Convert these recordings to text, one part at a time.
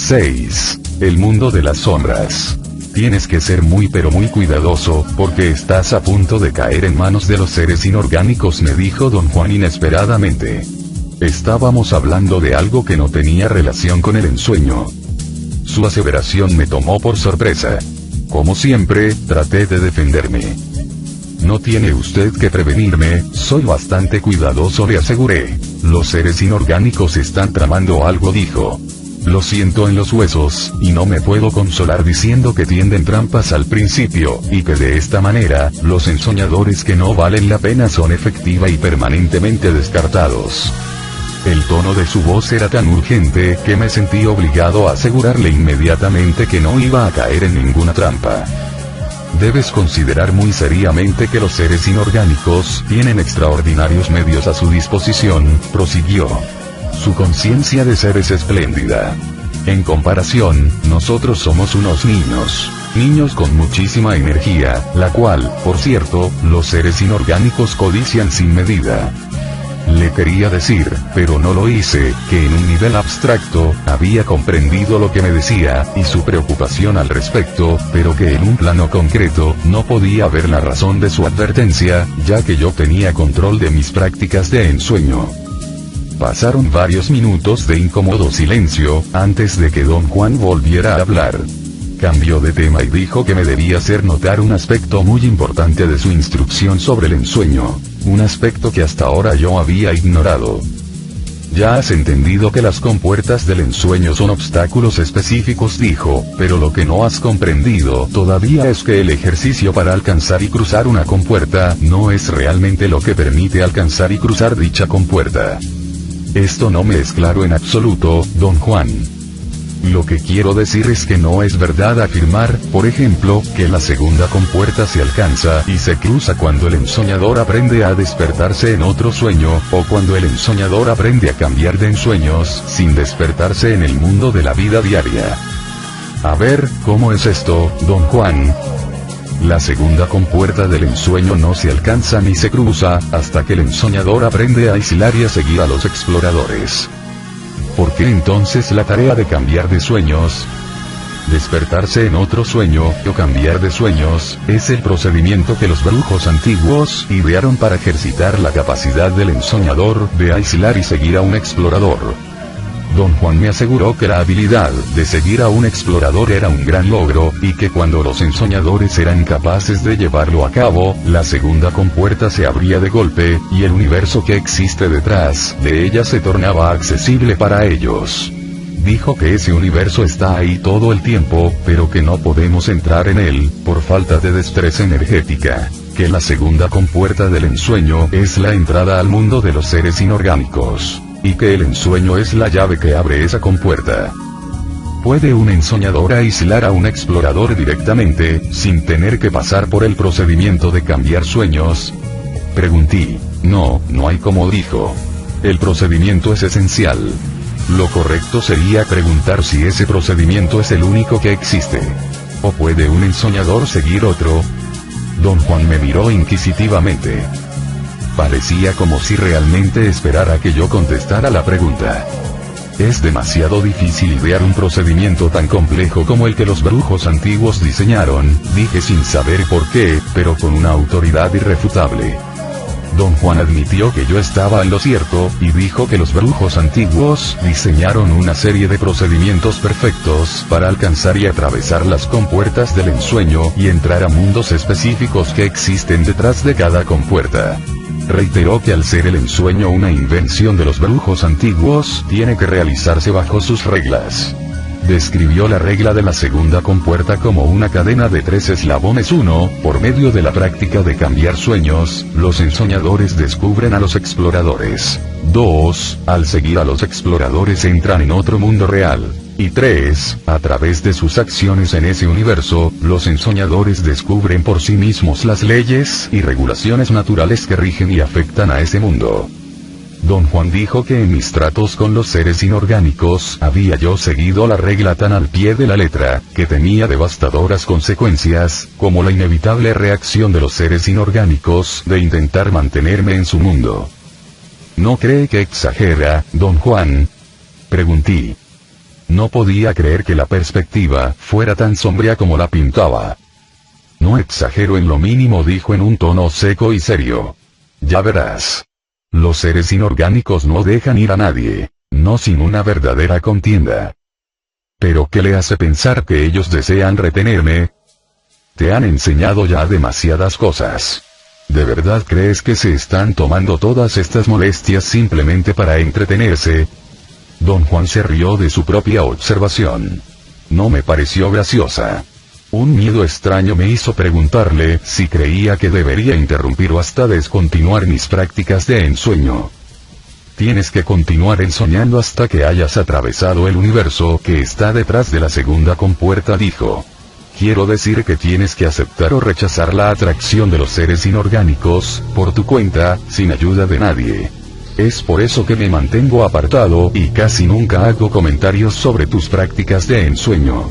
6. El mundo de las sombras. Tienes que ser muy pero muy cuidadoso, porque estás a punto de caer en manos de los seres inorgánicos, me dijo don Juan inesperadamente. Estábamos hablando de algo que no tenía relación con el ensueño. Su aseveración me tomó por sorpresa. Como siempre, traté de defenderme. No tiene usted que prevenirme, soy bastante cuidadoso, le aseguré. Los seres inorgánicos están tramando algo, dijo. Lo siento en los huesos, y no me puedo consolar diciendo que tienden trampas al principio, y que de esta manera, los ensoñadores que no valen la pena son efectiva y permanentemente descartados. El tono de su voz era tan urgente que me sentí obligado a asegurarle inmediatamente que no iba a caer en ninguna trampa. Debes considerar muy seriamente que los seres inorgánicos tienen extraordinarios medios a su disposición, prosiguió. Su conciencia de ser es espléndida. En comparación, nosotros somos unos niños con muchísima energía, la cual, por cierto, los seres inorgánicos codician sin medida. Le quería decir, pero no lo hice, que en un nivel abstracto, había comprendido lo que me decía, y su preocupación al respecto, pero que en un plano concreto, no podía ver la razón de su advertencia, ya que yo tenía control de mis prácticas de ensueño. Pasaron varios minutos de incómodo silencio, antes de que don Juan volviera a hablar. Cambió de tema y dijo que me debía hacer notar un aspecto muy importante de su instrucción sobre el ensueño, un aspecto que hasta ahora yo había ignorado. Ya has entendido que las compuertas del ensueño son obstáculos específicos, dijo, pero lo que no has comprendido todavía es que el ejercicio para alcanzar y cruzar una compuerta no es realmente lo que permite alcanzar y cruzar dicha compuerta. Esto no me es claro en absoluto, don Juan. Lo que quiero decir es que no es verdad afirmar, por ejemplo, que la segunda compuerta se alcanza y se cruza cuando el ensoñador aprende a despertarse en otro sueño, o cuando el ensoñador aprende a cambiar de ensueños, sin despertarse en el mundo de la vida diaria. A ver, ¿cómo es esto, don Juan? La segunda compuerta del ensueño no se alcanza ni se cruza, hasta que el ensoñador aprende a aislar y a seguir a los exploradores. ¿Por qué entonces la tarea de cambiar de sueños? Despertarse en otro sueño, o cambiar de sueños, es el procedimiento que los brujos antiguos idearon para ejercitar la capacidad del ensoñador de aislar y seguir a un explorador. Don Juan me aseguró que la habilidad de seguir a un explorador era un gran logro, y que cuando los ensoñadores eran capaces de llevarlo a cabo, la segunda compuerta se abría de golpe, y el universo que existe detrás de ella se tornaba accesible para ellos. Dijo que ese universo está ahí todo el tiempo, pero que no podemos entrar en él, por falta de destreza energética. Que la segunda compuerta del ensueño es la entrada al mundo de los seres inorgánicos. Y que el ensueño es la llave que abre esa compuerta. ¿Puede un ensoñador aislar a un explorador directamente, sin tener que pasar por el procedimiento de cambiar sueños? Pregunté. No hay como dijo. El procedimiento es esencial. Lo correcto sería preguntar si ese procedimiento es el único que existe. ¿O puede un ensoñador seguir otro? Don Juan me miró inquisitivamente. Parecía como si realmente esperara que yo contestara la pregunta. Es demasiado difícil idear un procedimiento tan complejo como el que los brujos antiguos diseñaron, dije sin saber por qué, pero con una autoridad irrefutable. Don Juan admitió que yo estaba en lo cierto, y dijo que los brujos antiguos diseñaron una serie de procedimientos perfectos para alcanzar y atravesar las compuertas del ensueño y entrar a mundos específicos que existen detrás de cada compuerta. Reiteró que al ser el ensueño una invención de los brujos antiguos, tiene que realizarse bajo sus reglas. Describió la regla de la segunda compuerta como una cadena de 3 eslabones. 1. Por medio de la práctica de cambiar sueños, los ensoñadores descubren a los exploradores. 2. Al seguir a los exploradores entran en otro mundo real. Y 3. A través de sus acciones en ese universo, los ensoñadores descubren por sí mismos las leyes y regulaciones naturales que rigen y afectan a ese mundo. Don Juan dijo que en mis tratos con los seres inorgánicos había yo seguido la regla tan al pie de la letra, que tenía devastadoras consecuencias, como la inevitable reacción de los seres inorgánicos de intentar mantenerme en su mundo. ¿No cree que exagera, don Juan? Pregunté. No podía creer que la perspectiva fuera tan sombría como la pintaba. No exagero en lo mínimo, dijo en un tono seco y serio. Ya verás. Los seres inorgánicos no dejan ir a nadie, no sin una verdadera contienda. ¿Pero qué le hace pensar que ellos desean retenerme? Te han enseñado ya demasiadas cosas. ¿De verdad crees que se están tomando todas estas molestias simplemente para entretenerse? Don Juan se rió de su propia observación. No me pareció graciosa. Un miedo extraño me hizo preguntarle si creía que debería interrumpir o hasta descontinuar mis prácticas de ensueño. Tienes que continuar ensoñando hasta que hayas atravesado el universo que está detrás de la segunda compuerta, dijo. Quiero decir que tienes que aceptar o rechazar la atracción de los seres inorgánicos, por tu cuenta, sin ayuda de nadie. Es por eso que me mantengo apartado y casi nunca hago comentarios sobre tus prácticas de ensueño.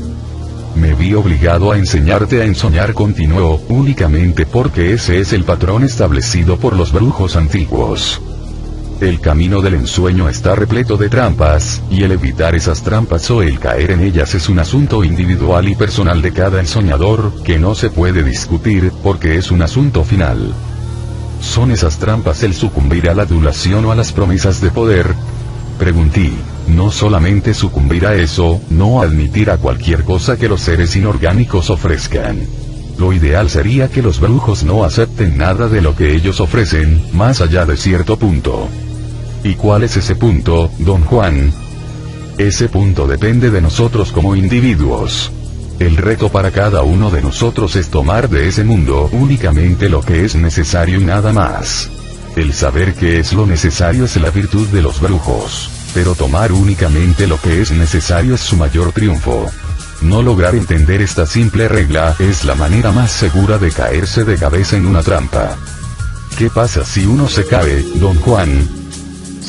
Me vi obligado a enseñarte a ensoñar, continuó, únicamente porque ese es el patrón establecido por los brujos antiguos. El camino del ensueño está repleto de trampas, y el evitar esas trampas o el caer en ellas es un asunto individual y personal de cada ensoñador, que no se puede discutir, porque es un asunto final. ¿Son esas trampas el sucumbir a la adulación o a las promesas de poder? Pregunté. No solamente sucumbir a eso, no admitir a cualquier cosa que los seres inorgánicos ofrezcan. Lo ideal sería que los brujos no acepten nada de lo que ellos ofrecen, más allá de cierto punto. ¿Y cuál es ese punto, don Juan? Ese punto depende de nosotros como individuos. El reto para cada uno de nosotros es tomar de ese mundo únicamente lo que es necesario y nada más. El saber qué es lo necesario es la virtud de los brujos, pero tomar únicamente lo que es necesario es su mayor triunfo. No lograr entender esta simple regla es la manera más segura de caerse de cabeza en una trampa. ¿Qué pasa si uno se cae, don Juan?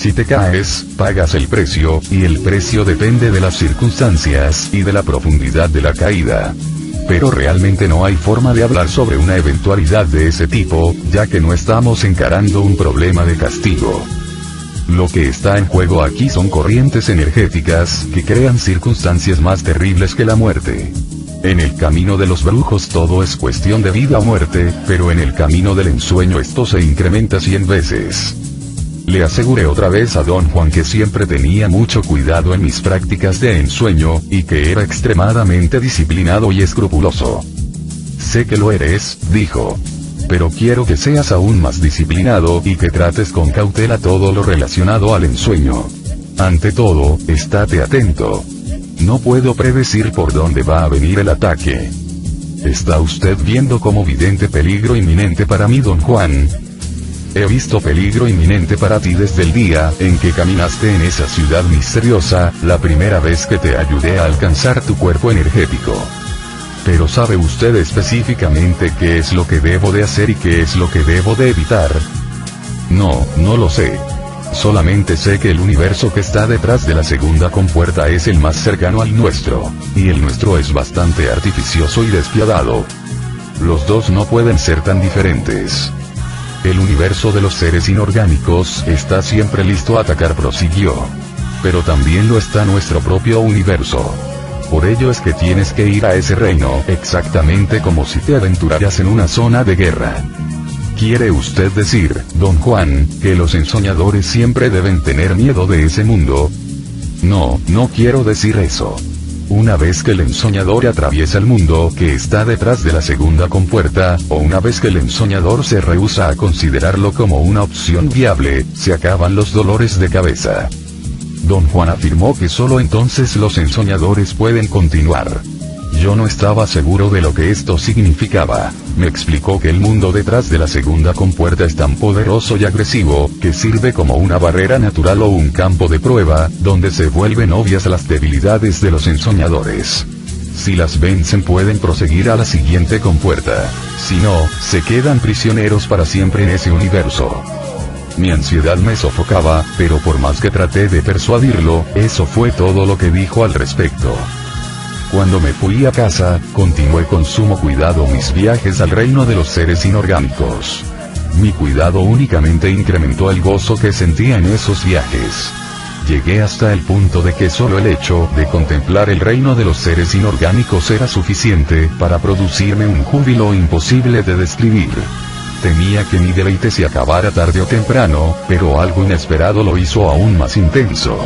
Si te caes, pagas el precio, y el precio depende de las circunstancias y de la profundidad de la caída. Pero realmente no hay forma de hablar sobre una eventualidad de ese tipo, ya que no estamos encarando un problema de castigo. Lo que está en juego aquí son corrientes energéticas que crean circunstancias más terribles que la muerte. En el camino de los brujos todo es cuestión de vida o muerte, pero en el camino del ensueño esto se incrementa 100 veces. Le aseguré otra vez a don Juan que siempre tenía mucho cuidado en mis prácticas de ensueño, y que era extremadamente disciplinado y escrupuloso. Sé que lo eres, dijo. Pero quiero que seas aún más disciplinado y que trates con cautela todo lo relacionado al ensueño. Ante todo, estate atento. No puedo predecir por dónde va a venir el ataque. ¿Está usted viendo como vidente peligro inminente para mí, don Juan? He visto peligro inminente para ti desde el día en que caminaste en esa ciudad misteriosa, la primera vez que te ayudé a alcanzar tu cuerpo energético. Pero ¿sabe usted específicamente qué es lo que debo de hacer y qué es lo que debo de evitar? No, no lo sé. Solamente sé que el universo que está detrás de la segunda compuerta es el más cercano al nuestro, y el nuestro es bastante artificioso y despiadado. Los dos no pueden ser tan diferentes. El universo de los seres inorgánicos está siempre listo a atacar, prosiguió. Pero también lo está nuestro propio universo. Por ello es que tienes que ir a ese reino, exactamente como si te aventuraras en una zona de guerra. ¿Quiere usted decir, don Juan, que los ensoñadores siempre deben tener miedo de ese mundo? No, no quiero decir eso. Una vez que el ensoñador atraviesa el mundo que está detrás de la segunda compuerta, o una vez que el ensoñador se rehúsa a considerarlo como una opción viable, se acaban los dolores de cabeza. Don Juan afirmó que solo entonces los ensoñadores pueden continuar. Yo no estaba seguro de lo que esto significaba. Me explicó que el mundo detrás de la segunda compuerta es tan poderoso y agresivo, que sirve como una barrera natural o un campo de prueba, donde se vuelven obvias las debilidades de los ensoñadores. Si las vencen pueden proseguir a la siguiente compuerta. Si no, se quedan prisioneros para siempre en ese universo. Mi ansiedad me sofocaba, pero por más que traté de persuadirlo, eso fue todo lo que dijo al respecto. Cuando me fui a casa, continué con sumo cuidado mis viajes al reino de los seres inorgánicos. Mi cuidado únicamente incrementó el gozo que sentía en esos viajes. Llegué hasta el punto de que solo el hecho de contemplar el reino de los seres inorgánicos era suficiente para producirme un júbilo imposible de describir. Temía que mi deleite se acabara tarde o temprano, pero algo inesperado lo hizo aún más intenso.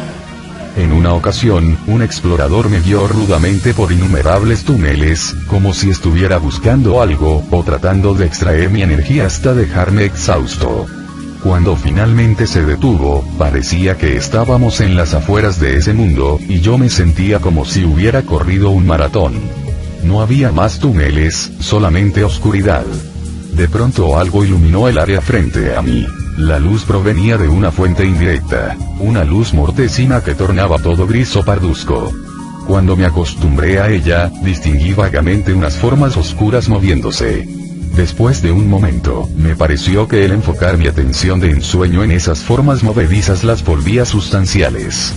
En una ocasión, un explorador me guió rudamente por innumerables túneles, como si estuviera buscando algo, o tratando de extraer mi energía hasta dejarme exhausto. Cuando finalmente se detuvo, parecía que estábamos en las afueras de ese mundo, y yo me sentía como si hubiera corrido un maratón. No había más túneles, solamente oscuridad. De pronto algo iluminó el área frente a mí. La luz provenía de una fuente indirecta, una luz mortecina que tornaba todo gris o parduzco. Cuando me acostumbré a ella, distinguí vagamente unas formas oscuras moviéndose. Después de un momento, me pareció que el enfocar mi atención de ensueño en esas formas movedizas las volvía sustanciales.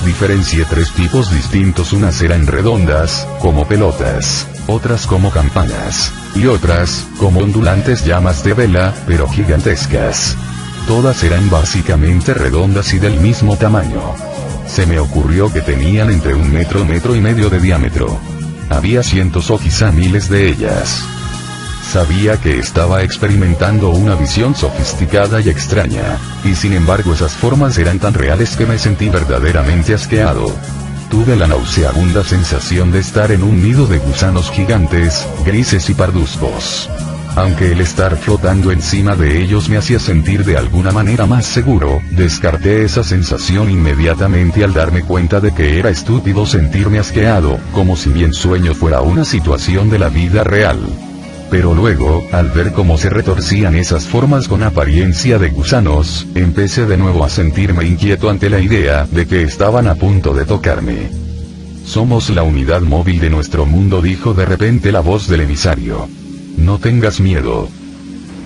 Diferencié tres tipos distintos: unas eran redondas, como pelotas, otras como campanas, y otras, como ondulantes llamas de vela, pero gigantescas. Todas eran básicamente redondas y del mismo tamaño. Se me ocurrió que tenían entre 1 metro, 1,5 metros de diámetro. Había cientos o quizá miles de ellas. Sabía que estaba experimentando una visión sofisticada y extraña, y sin embargo esas formas eran tan reales que me sentí verdaderamente asqueado. Tuve la nauseabunda sensación de estar en un nido de gusanos gigantes, grises y parduzcos. Aunque el estar flotando encima de ellos me hacía sentir de alguna manera más seguro, descarté esa sensación inmediatamente al darme cuenta de que era estúpido sentirme asqueado, como si mi ensueño fuera una situación de la vida real. Pero luego, al ver cómo se retorcían esas formas con apariencia de gusanos, empecé de nuevo a sentirme inquieto ante la idea de que estaban a punto de tocarme. Somos la unidad móvil de nuestro mundo, dijo de repente la voz del emisario. No tengas miedo.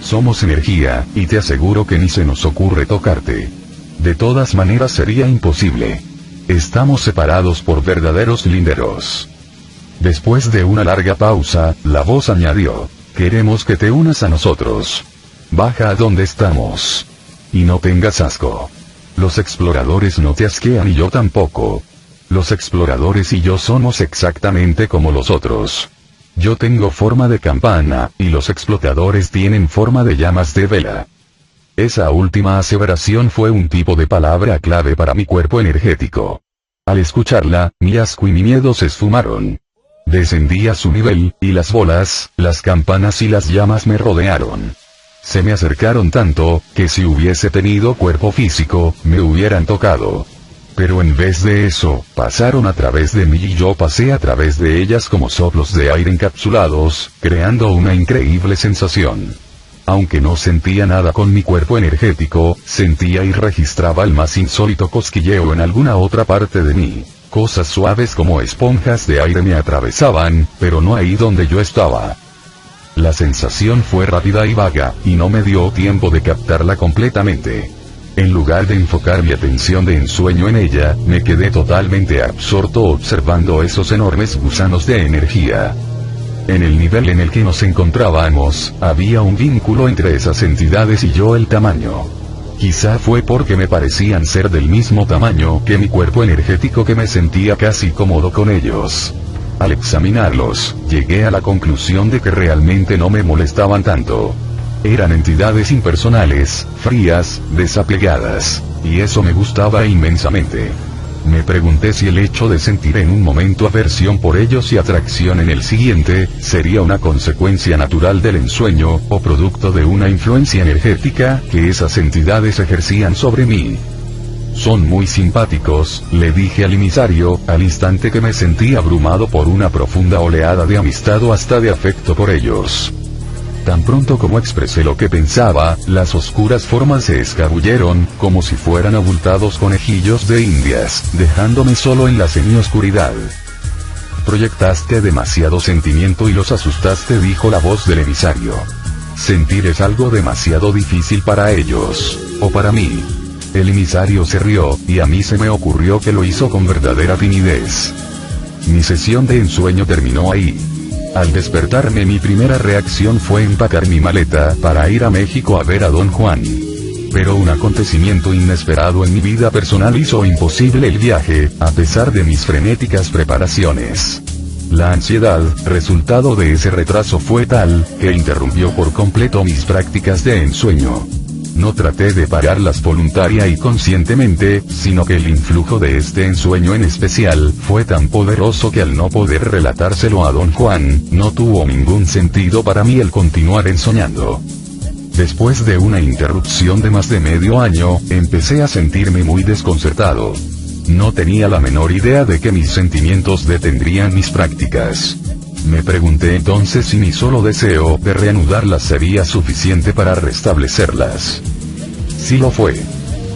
Somos energía, y te aseguro que ni se nos ocurre tocarte. De todas maneras sería imposible. Estamos separados por verdaderos linderos. Después de una larga pausa, la voz añadió. Queremos que te unas a nosotros. Baja a donde estamos. Y no tengas asco. Los exploradores no te asquean y yo tampoco. Los exploradores y yo somos exactamente como los otros. Yo tengo forma de campana, y los explotadores tienen forma de llamas de vela. Esa última aseveración fue un tipo de palabra clave para mi cuerpo energético. Al escucharla, mi asco y mi miedo se esfumaron. Descendí a su nivel, y las bolas, las campanas y las llamas me rodearon. Se me acercaron tanto, que si hubiese tenido cuerpo físico, me hubieran tocado. Pero en vez de eso, pasaron a través de mí y yo pasé a través de ellas como soplos de aire encapsulados, creando una increíble sensación. Aunque no sentía nada con mi cuerpo energético, sentía y registraba el más insólito cosquilleo en alguna otra parte de mí. Cosas suaves como esponjas de aire me atravesaban, pero no ahí donde yo estaba. La sensación fue rápida y vaga, y no me dio tiempo de captarla completamente. En lugar de enfocar mi atención de ensueño en ella, me quedé totalmente absorto observando esos enormes gusanos de energía. En el nivel en el que nos encontrábamos, había un vínculo entre esas entidades y yo: el tamaño. Quizá fue porque me parecían ser del mismo tamaño que mi cuerpo energético que me sentía casi cómodo con ellos. Al examinarlos, llegué a la conclusión de que realmente no me molestaban tanto. Eran entidades impersonales, frías, desapegadas, y eso me gustaba inmensamente. Me pregunté si el hecho de sentir en un momento aversión por ellos y atracción en el siguiente, sería una consecuencia natural del ensueño, o producto de una influencia energética que esas entidades ejercían sobre mí. Son muy simpáticos, le dije al emisario, al instante que me sentí abrumado por una profunda oleada de amistad o hasta de afecto por ellos. Tan pronto como expresé lo que pensaba, las oscuras formas se escabulleron, como si fueran abultados conejillos de indias, dejándome solo en la semioscuridad. Proyectaste demasiado sentimiento y los asustaste, dijo la voz del emisario. Sentir es algo demasiado difícil para ellos, o para mí. El emisario se rió, y a mí se me ocurrió que lo hizo con verdadera timidez. Mi sesión de ensueño terminó ahí. Al despertarme, mi primera reacción fue empacar mi maleta para ir a México a ver a Don Juan. Pero un acontecimiento inesperado en mi vida personal hizo imposible el viaje, a pesar de mis frenéticas preparaciones. La ansiedad, resultado de ese retraso, fue tal, que interrumpió por completo mis prácticas de ensueño. No traté de pararlas voluntaria y conscientemente, sino que el influjo de este ensueño en especial, fue tan poderoso que al no poder relatárselo a don Juan, no tuvo ningún sentido para mí el continuar ensoñando. Después de una interrupción de más de medio año, empecé a sentirme muy desconcertado. No tenía la menor idea de que mis sentimientos detendrían mis prácticas. Me pregunté entonces si mi solo deseo de reanudarlas sería suficiente para restablecerlas. Sí lo fue.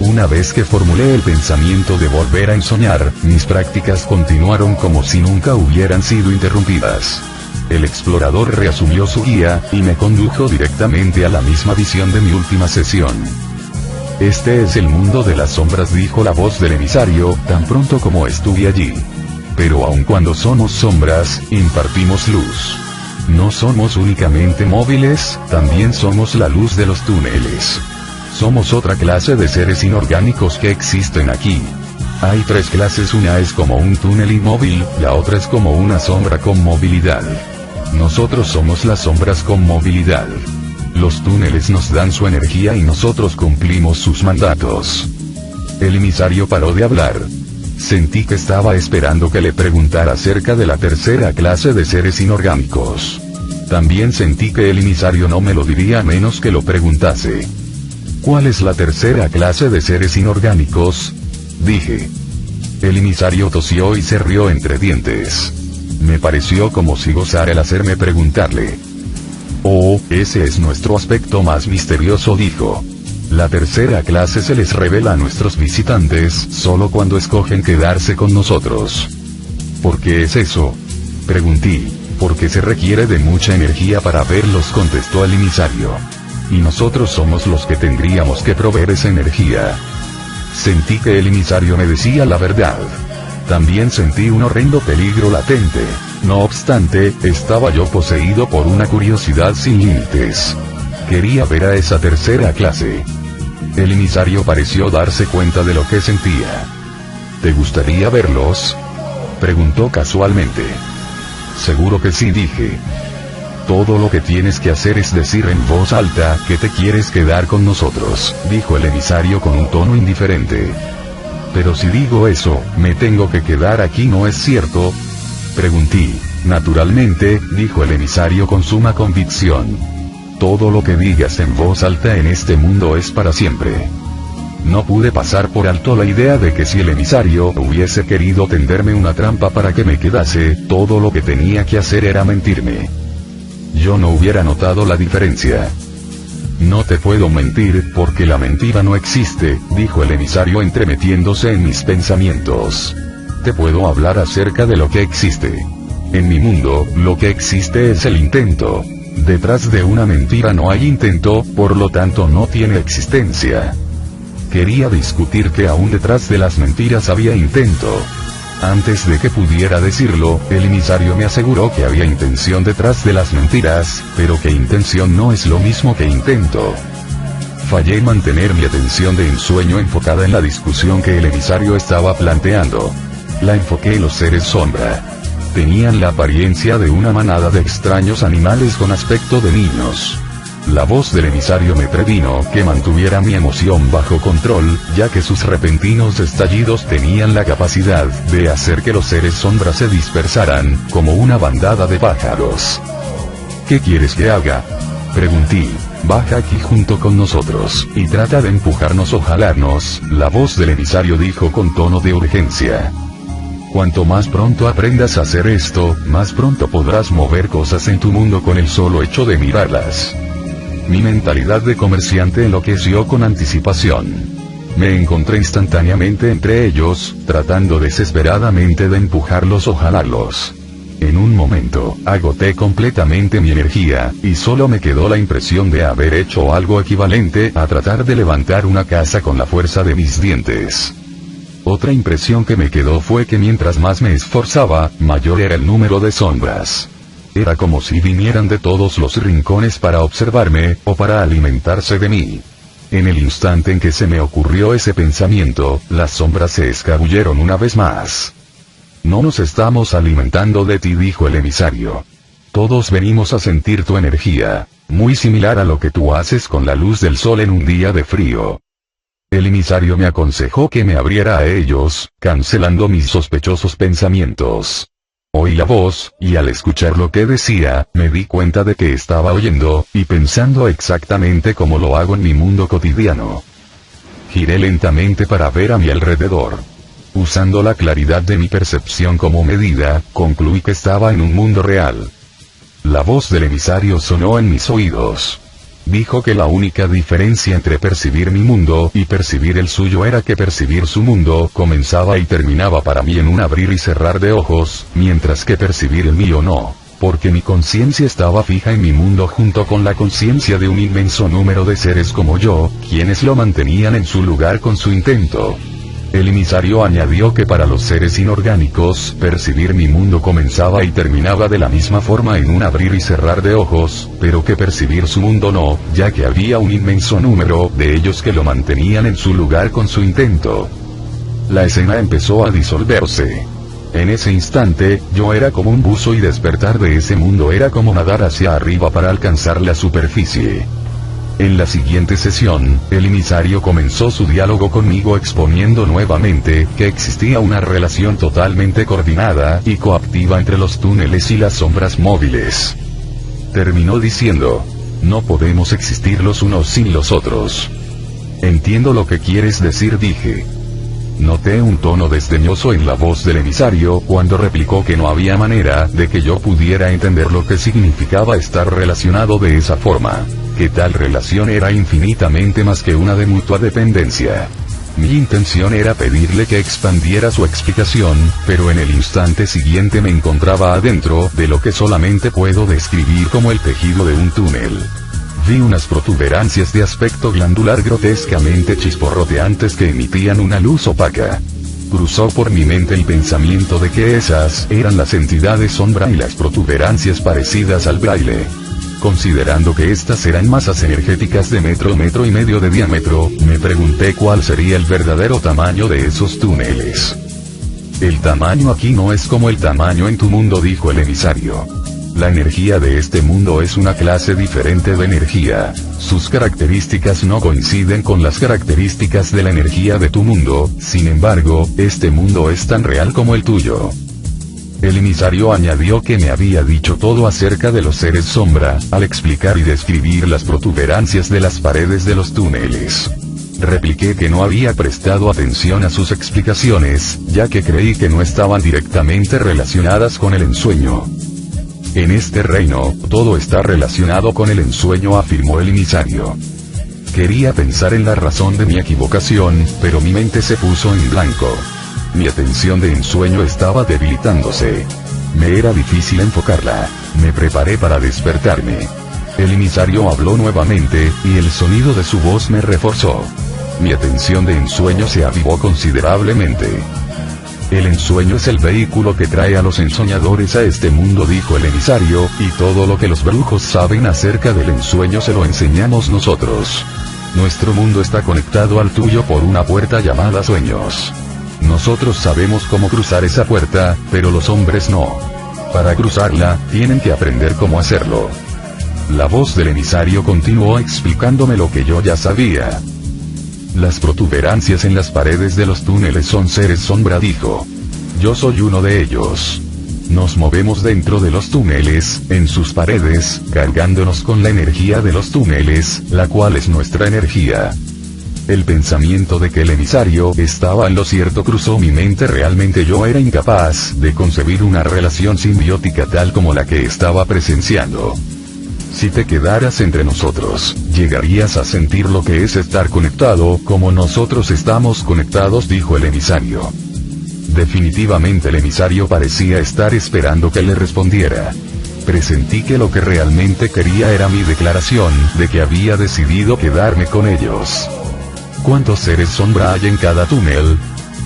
Una vez que formulé el pensamiento de volver a ensoñar, mis prácticas continuaron como si nunca hubieran sido interrumpidas. El explorador reasumió su guía, y me condujo directamente a la misma visión de mi última sesión. Este es el mundo de las sombras, dijo la voz del emisario, tan pronto como estuve allí. Pero aun cuando somos sombras, impartimos luz. No somos únicamente móviles, también somos la luz de los túneles. Somos otra clase de seres inorgánicos que existen aquí. Hay tres clases: una es como un túnel inmóvil, la otra es como una sombra con movilidad. Nosotros somos las sombras con movilidad. Los túneles nos dan su energía y nosotros cumplimos sus mandatos. El emisario paró de hablar. Sentí que estaba esperando que le preguntara acerca de la tercera clase de seres inorgánicos. También sentí que el emisario no me lo diría a menos que lo preguntase. ¿Cuál es la tercera clase de seres inorgánicos?, dije. El emisario tosió y se rió entre dientes. Me pareció como si gozara el hacerme preguntarle. Oh, ese es nuestro aspecto más misterioso, dijo. La tercera clase se les revela a nuestros visitantes solo cuando escogen quedarse con nosotros. ¿Por qué es eso?, pregunté. Porque se requiere de mucha energía para verlos, contestó el emisario. Y nosotros somos los que tendríamos que proveer esa energía. Sentí que el emisario me decía la verdad. También sentí un horrendo peligro latente. No obstante, estaba yo poseído por una curiosidad sin límites. Quería ver a esa tercera clase. El emisario pareció darse cuenta de lo que sentía. ¿Te gustaría verlos?, preguntó casualmente. Seguro que sí, dije. Todo lo que tienes que hacer es decir en voz alta que te quieres quedar con nosotros, dijo el emisario con un tono indiferente. Pero si digo eso, ¿me tengo que quedar aquí, no es cierto?, pregunté. Naturalmente, dijo el emisario con suma convicción. Todo lo que digas en voz alta en este mundo es para siempre. No pude pasar por alto la idea de que si el emisario hubiese querido tenderme una trampa para que me quedase, todo lo que tenía que hacer era mentirme. Yo no hubiera notado la diferencia. No te puedo mentir, porque la mentira no existe, dijo el emisario entremetiéndose en mis pensamientos. Te puedo hablar acerca de lo que existe. En mi mundo, lo que existe es el intento. Detrás de una mentira no hay intento, por lo tanto no tiene existencia. Quería discutir que aún detrás de las mentiras había intento. Antes de que pudiera decirlo, el emisario me aseguró que había intención detrás de las mentiras, pero que intención no es lo mismo que intento. Fallé en mantener mi atención de ensueño enfocada en la discusión que el emisario estaba planteando. La enfoqué en los seres sombra. Tenían la apariencia de una manada de extraños animales con aspecto de niños. La voz del emisario me previno que mantuviera mi emoción bajo control, ya que sus repentinos estallidos tenían la capacidad de hacer que los seres sombra se dispersaran, como una bandada de pájaros. ¿Qué quieres que haga?, pregunté. Baja aquí junto con nosotros, y trata de empujarnos o jalarnos, la voz del emisario dijo con tono de urgencia. Cuanto más pronto aprendas a hacer esto, más pronto podrás mover cosas en tu mundo con el solo hecho de mirarlas. Mi mentalidad de comerciante enloqueció con anticipación. Me encontré instantáneamente entre ellos, tratando desesperadamente de empujarlos o jalarlos. En un momento, agoté completamente mi energía, y solo me quedó la impresión de haber hecho algo equivalente a tratar de levantar una casa con la fuerza de mis dientes. Otra impresión que me quedó fue que mientras más me esforzaba, mayor era el número de sombras. Era como si vinieran de todos los rincones para observarme, o para alimentarse de mí. En el instante en que se me ocurrió ese pensamiento, las sombras se escabulleron una vez más. No nos estamos alimentando de ti, dijo el emisario. Todos venimos a sentir tu energía, muy similar a lo que tú haces con la luz del sol en un día de frío. El emisario me aconsejó que me abriera a ellos, cancelando mis sospechosos pensamientos. Oí la voz, y al escuchar lo que decía, me di cuenta de que estaba oyendo, y pensando exactamente como lo hago en mi mundo cotidiano. Giré lentamente para ver a mi alrededor. Usando la claridad de mi percepción como medida, concluí que estaba en un mundo real. La voz del emisario sonó en mis oídos. Dijo que la única diferencia entre percibir mi mundo y percibir el suyo era que percibir su mundo comenzaba y terminaba para mí en un abrir y cerrar de ojos, mientras que percibir el mío no, porque mi conciencia estaba fija en mi mundo junto con la conciencia de un inmenso número de seres como yo, quienes lo mantenían en su lugar con su intento. El emisario añadió que para los seres inorgánicos, percibir mi mundo comenzaba y terminaba de la misma forma en un abrir y cerrar de ojos, pero que percibir su mundo no, ya que había un inmenso número de ellos que lo mantenían en su lugar con su intento. La escena empezó a disolverse. En ese instante, yo era como un buzo y despertar de ese mundo era como nadar hacia arriba para alcanzar la superficie. En la siguiente sesión, el emisario comenzó su diálogo conmigo exponiendo nuevamente que existía una relación totalmente coordinada y coactiva entre los túneles y las sombras móviles. Terminó diciendo: no podemos existir los unos sin los otros. Entiendo lo que quieres decir, dije. Noté un tono desdeñoso en la voz del emisario cuando replicó que no había manera de que yo pudiera entender lo que significaba estar relacionado de esa forma, que tal relación era infinitamente más que una de mutua dependencia. Mi intención era pedirle que expandiera su explicación, pero en el instante siguiente me encontraba adentro de lo que solamente puedo describir como el tejido de un túnel. Vi unas protuberancias de aspecto glandular grotescamente chisporroteantes que emitían una luz opaca. Cruzó por mi mente el pensamiento de que esas eran las entidades sombra y las protuberancias parecidas al braille. Considerando que estas eran masas energéticas de metro y medio de diámetro, me pregunté cuál sería el verdadero tamaño de esos túneles. El tamaño aquí no es como el tamaño en tu mundo, dijo el emisario. La energía de este mundo es una clase diferente de energía. Sus características no coinciden con las características de la energía de tu mundo, sin embargo, este mundo es tan real como el tuyo. El emisario añadió que me había dicho todo acerca de los seres sombra, al explicar y describir las protuberancias de las paredes de los túneles. Repliqué que no había prestado atención a sus explicaciones, ya que creí que no estaban directamente relacionadas con el ensueño. En este reino, todo está relacionado con el ensueño, afirmó el emisario. Quería pensar en la razón de mi equivocación, pero mi mente se puso en blanco. Mi atención de ensueño estaba debilitándose. Me era difícil enfocarla. Me preparé para despertarme. El emisario habló nuevamente, y el sonido de su voz me reforzó. Mi atención de ensueño se avivó considerablemente. El ensueño es el vehículo que trae a los ensoñadores a este mundo, dijo el emisario, y todo lo que los brujos saben acerca del ensueño se lo enseñamos nosotros. Nuestro mundo está conectado al tuyo por una puerta llamada sueños. Nosotros sabemos cómo cruzar esa puerta, pero los hombres no. Para cruzarla, tienen que aprender cómo hacerlo. La voz del emisario continuó explicándome lo que yo ya sabía. Las protuberancias en las paredes de los túneles son seres sombra, dijo. Yo soy uno de ellos. Nos movemos dentro de los túneles, en sus paredes, cargándonos con la energía de los túneles, la cual es nuestra energía. El pensamiento de que el emisario estaba en lo cierto cruzó mi mente. Realmente yo era incapaz de concebir una relación simbiótica tal como la que estaba presenciando. Si te quedaras entre nosotros, llegarías a sentir lo que es estar conectado como nosotros estamos conectados, dijo el emisario. Definitivamente el emisario parecía estar esperando que le respondiera. Presentí que lo que realmente quería era mi declaración de que había decidido quedarme con ellos. ¿Cuántos seres sombra hay en cada túnel?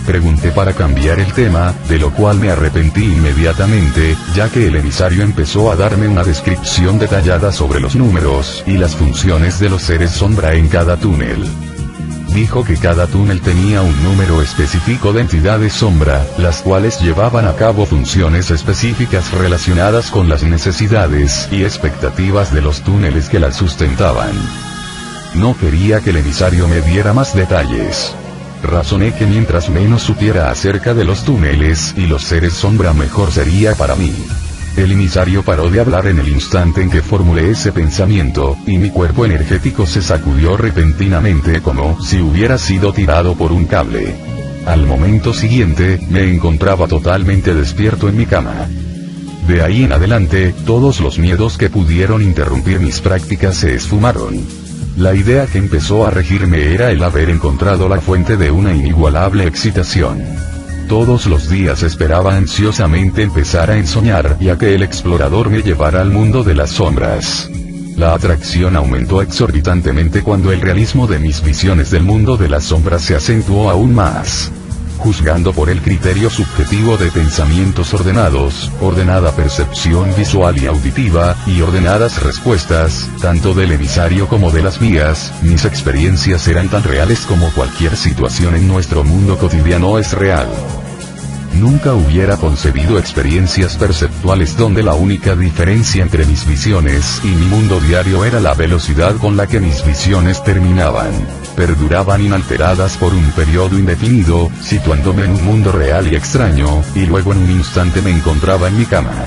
Pregunté para cambiar el tema, de lo cual me arrepentí inmediatamente, ya que el emisario empezó a darme una descripción detallada sobre los números y las funciones de los seres sombra en cada túnel. Dijo que cada túnel tenía un número específico de entidades sombra, las cuales llevaban a cabo funciones específicas relacionadas con las necesidades y expectativas de los túneles que las sustentaban. No quería que el emisario me diera más detalles. Razoné que mientras menos supiera acerca de los túneles y los seres sombra mejor sería para mí. El emisario paró de hablar en el instante en que formulé ese pensamiento, y mi cuerpo energético se sacudió repentinamente como si hubiera sido tirado por un cable. Al momento siguiente, me encontraba totalmente despierto en mi cama. De ahí en adelante, todos los miedos que pudieron interrumpir mis prácticas se esfumaron. La idea que empezó a regirme era el haber encontrado la fuente de una inigualable excitación. Todos los días esperaba ansiosamente empezar a ensoñar y a que el explorador me llevara al mundo de las sombras. La atracción aumentó exorbitantemente cuando el realismo de mis visiones del mundo de las sombras se acentuó aún más. Juzgando por el criterio subjetivo de pensamientos ordenados, ordenada percepción visual y auditiva, y ordenadas respuestas, tanto del emisario como de las mías, mis experiencias eran tan reales como cualquier situación en nuestro mundo cotidiano es real. Nunca hubiera concebido experiencias perceptuales donde la única diferencia entre mis visiones y mi mundo diario era la velocidad con la que mis visiones terminaban. Perduraban inalteradas por un periodo indefinido, situándome en un mundo real y extraño, y luego en un instante me encontraba en mi cama.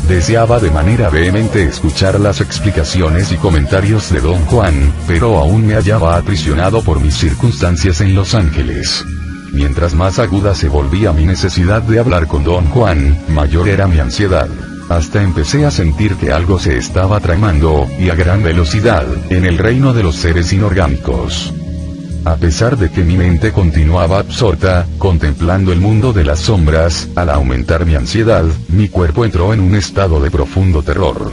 Deseaba de manera vehemente escuchar las explicaciones y comentarios de Don Juan, pero aún me hallaba aprisionado por mis circunstancias en Los Ángeles. Mientras más aguda se volvía mi necesidad de hablar con Don Juan, mayor era mi ansiedad. Hasta empecé a sentir que algo se estaba tramando, y a gran velocidad, en el reino de los seres inorgánicos. A pesar de que mi mente continuaba absorta, contemplando el mundo de las sombras, al aumentar mi ansiedad, mi cuerpo entró en un estado de profundo terror.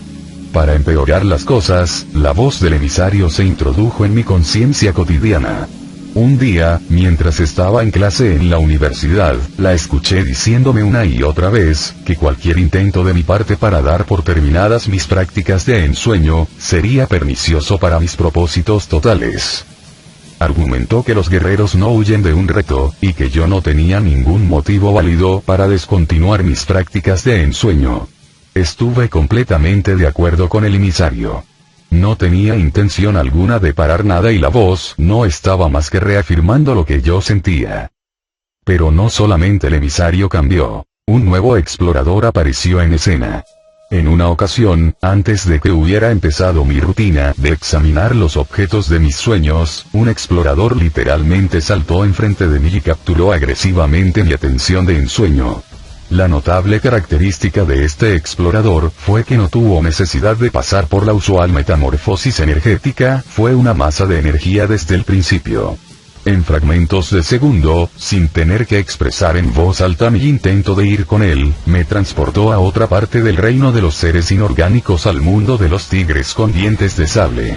Para empeorar las cosas, la voz del emisario se introdujo en mi conciencia cotidiana. Un día, mientras estaba en clase en la universidad, la escuché diciéndome una y otra vez, que cualquier intento de mi parte para dar por terminadas mis prácticas de ensueño, sería pernicioso para mis propósitos totales. Argumentó que los guerreros no huyen de un reto, y que yo no tenía ningún motivo válido para descontinuar mis prácticas de ensueño. Estuve completamente de acuerdo con el emisario. No tenía intención alguna de parar nada y la voz no estaba más que reafirmando lo que yo sentía. Pero no solamente el emisario cambió. Un nuevo explorador apareció en escena. En una ocasión, antes de que hubiera empezado mi rutina de examinar los objetos de mis sueños, un explorador literalmente saltó enfrente de mí y capturó agresivamente mi atención de ensueño. La notable característica de este explorador fue que no tuvo necesidad de pasar por la usual metamorfosis energética, fue una masa de energía desde el principio. En fragmentos de segundo, sin tener que expresar en voz alta mi intento de ir con él, me transportó a otra parte del reino de los seres inorgánicos, al mundo de los tigres con dientes de sable.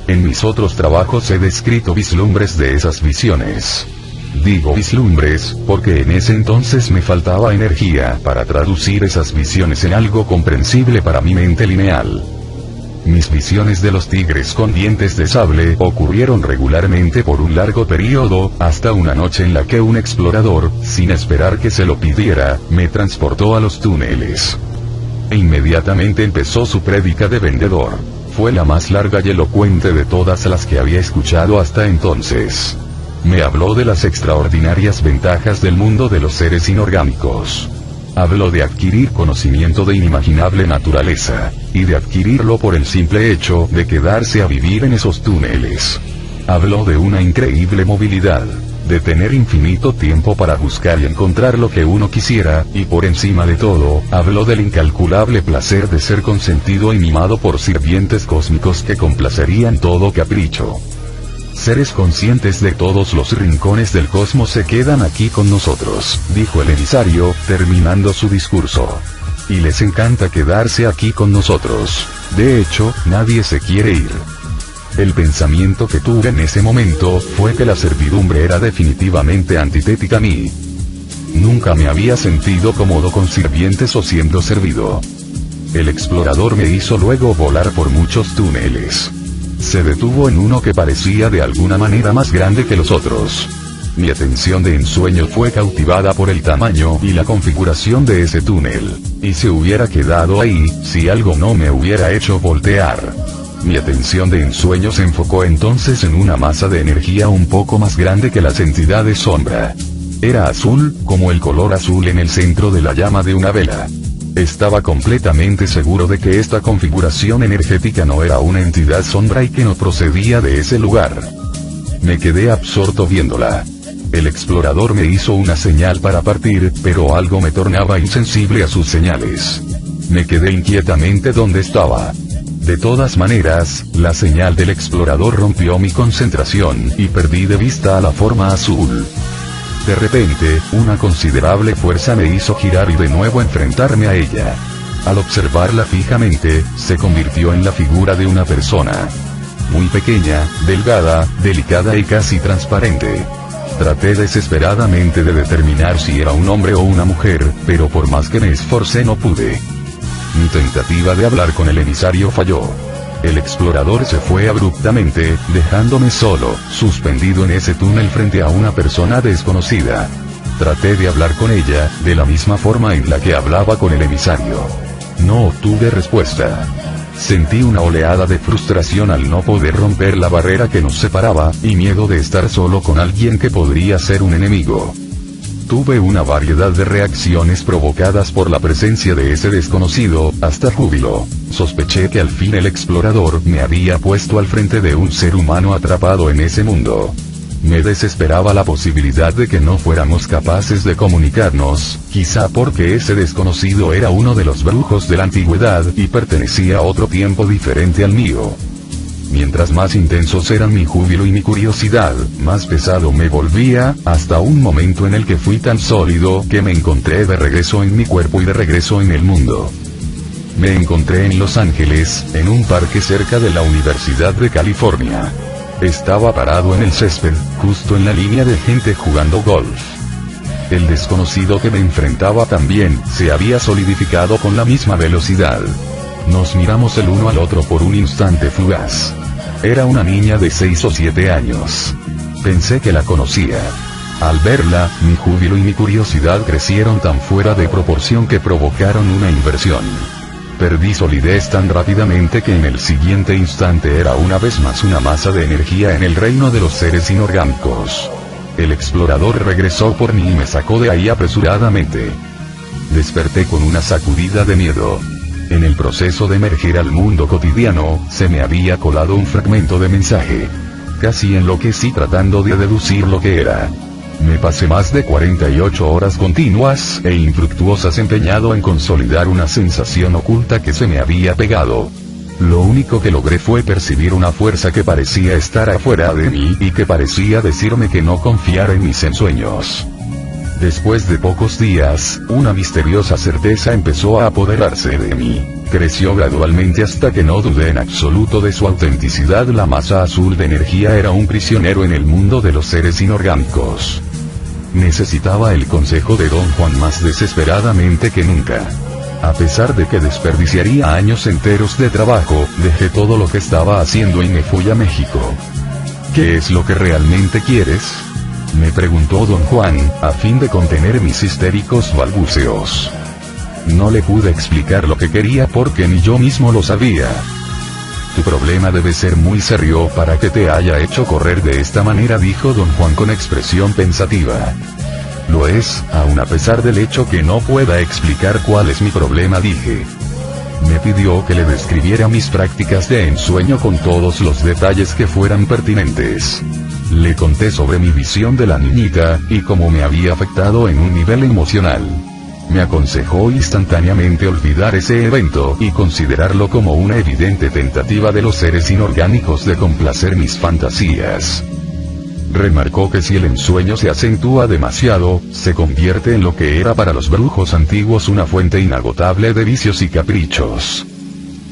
En mis otros trabajos he descrito vislumbres de esas visiones. Digo vislumbres, porque en ese entonces me faltaba energía para traducir esas visiones en algo comprensible para mi mente lineal. Mis visiones de los tigres con dientes de sable ocurrieron regularmente por un largo periodo, hasta una noche en la que un explorador, sin esperar que se lo pidiera, me transportó a los túneles. E inmediatamente empezó su prédica de vendedor. Fue la más larga y elocuente de todas las que había escuchado hasta entonces. Me habló de las extraordinarias ventajas del mundo de los seres inorgánicos. Habló de adquirir conocimiento de inimaginable naturaleza, y de adquirirlo por el simple hecho de quedarse a vivir en esos túneles. Habló de una increíble movilidad, de tener infinito tiempo para buscar y encontrar lo que uno quisiera, y por encima de todo, habló del incalculable placer de ser consentido y mimado por sirvientes cósmicos que complacerían todo capricho. Seres conscientes de todos los rincones del cosmos se quedan aquí con nosotros, dijo el emisario, terminando su discurso. Y les encanta quedarse aquí con nosotros. De hecho, nadie se quiere ir. El pensamiento que tuve en ese momento fue que la servidumbre era definitivamente antitética a mí. Nunca me había sentido cómodo con sirvientes o siendo servido. El explorador me hizo luego volar por muchos túneles. Se detuvo en uno que parecía de alguna manera más grande que los otros. Mi atención de ensueño fue cautivada por el tamaño y la configuración de ese túnel, y se hubiera quedado ahí, si algo no me hubiera hecho voltear. Mi atención de ensueño se enfocó entonces en una masa de energía un poco más grande que las entidades sombra. Era azul, como el color azul en el centro de la llama de una vela. Estaba completamente seguro de que esta configuración energética no era una entidad sombra y que no procedía de ese lugar. Me quedé absorto viéndola. El explorador me hizo una señal para partir, pero algo me tornaba insensible a sus señales. Me quedé inquietamente donde estaba. De todas maneras, la señal del explorador rompió mi concentración, y perdí de vista a la forma azul. De repente, una considerable fuerza me hizo girar y de nuevo enfrentarme a ella. Al observarla fijamente, se convirtió en la figura de una persona. Muy pequeña, delgada, delicada y casi transparente. Traté desesperadamente de determinar si era un hombre o una mujer, pero por más que me esforcé no pude. Mi tentativa de hablar con el emisario falló. El explorador se fue abruptamente, dejándome solo, suspendido en ese túnel frente a una persona desconocida. Traté de hablar con ella, de la misma forma en la que hablaba con el emisario. No obtuve respuesta. Sentí una oleada de frustración al no poder romper la barrera que nos separaba, y miedo de estar solo con alguien que podría ser un enemigo. Tuve una variedad de reacciones provocadas por la presencia de ese desconocido, hasta júbilo. Sospeché que al fin el explorador me había puesto al frente de un ser humano atrapado en ese mundo. Me desesperaba la posibilidad de que no fuéramos capaces de comunicarnos, quizá porque ese desconocido era uno de los brujos de la antigüedad y pertenecía a otro tiempo diferente al mío. Mientras más intensos eran mi júbilo y mi curiosidad, más pesado me volvía, hasta un momento en el que fui tan sólido que me encontré de regreso en mi cuerpo y de regreso en el mundo. Me encontré en Los Ángeles, en un parque cerca de la Universidad de California. Estaba parado en el césped, justo en la línea de gente jugando golf. El desconocido que me enfrentaba también, se había solidificado con la misma velocidad. Nos miramos el uno al otro por un instante fugaz. Era una niña de 6 o 7 años. Pensé que la conocía. Al verla, mi júbilo y mi curiosidad crecieron tan fuera de proporción que provocaron una inversión. Perdí solidez tan rápidamente que en el siguiente instante era una vez más una masa de energía en el reino de los seres inorgánicos. El explorador regresó por mí y me sacó de ahí apresuradamente. Desperté con una sacudida de miedo. En el proceso de emerger al mundo cotidiano, se me había colado un fragmento de mensaje. Casi enloquecí tratando de deducir lo que era. Me pasé más de 48 horas continuas e infructuosas empeñado en consolidar una sensación oculta que se me había pegado. Lo único que logré fue percibir una fuerza que parecía estar afuera de mí y que parecía decirme que no confiara en mis ensueños. Después de pocos días, una misteriosa certeza empezó a apoderarse de mí. Creció gradualmente hasta que no dudé en absoluto de su autenticidad. La masa azul de energía era un prisionero en el mundo de los seres inorgánicos. Necesitaba el consejo de Don Juan más desesperadamente que nunca. A pesar de que desperdiciaría años enteros de trabajo, dejé todo lo que estaba haciendo y me fui a México. ¿Qué es lo que realmente quieres?, me preguntó Don Juan, a fin de contener mis histéricos balbuceos. No le pude explicar lo que quería porque ni yo mismo lo sabía. Tu problema debe ser muy serio para que te haya hecho correr de esta manera, dijo Don Juan con expresión pensativa. Lo es, aun a pesar del hecho que no pueda explicar cuál es mi problema, dije. Me pidió que le describiera mis prácticas de ensueño con todos los detalles que fueran pertinentes. Le conté sobre mi visión de la niñita, y cómo me había afectado en un nivel emocional. Me aconsejó instantáneamente olvidar ese evento y considerarlo como una evidente tentativa de los seres inorgánicos de complacer mis fantasías. Remarcó que si el ensueño se acentúa demasiado, se convierte en lo que era para los brujos antiguos una fuente inagotable de vicios y caprichos.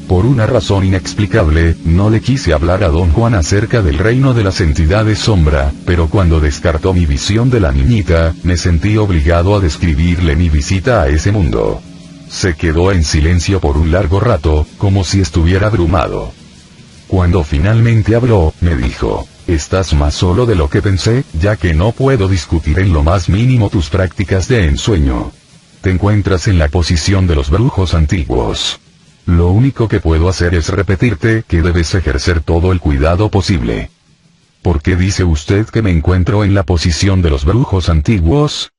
Por una razón inexplicable, no le quise hablar a don Juan acerca del reino de las entidades sombra, pero cuando descartó mi visión de la niñita, me sentí obligado a describirle mi visita a ese mundo. Se quedó en silencio por un largo rato, como si estuviera abrumado. Cuando finalmente habló, me dijo: estás más solo de lo que pensé, ya que no puedo discutir en lo más mínimo tus prácticas de ensueño. Te encuentras en la posición de los brujos antiguos. Lo único que puedo hacer es repetirte que debes ejercer todo el cuidado posible. ¿Por qué dice usted que me encuentro en la posición de los brujos antiguos?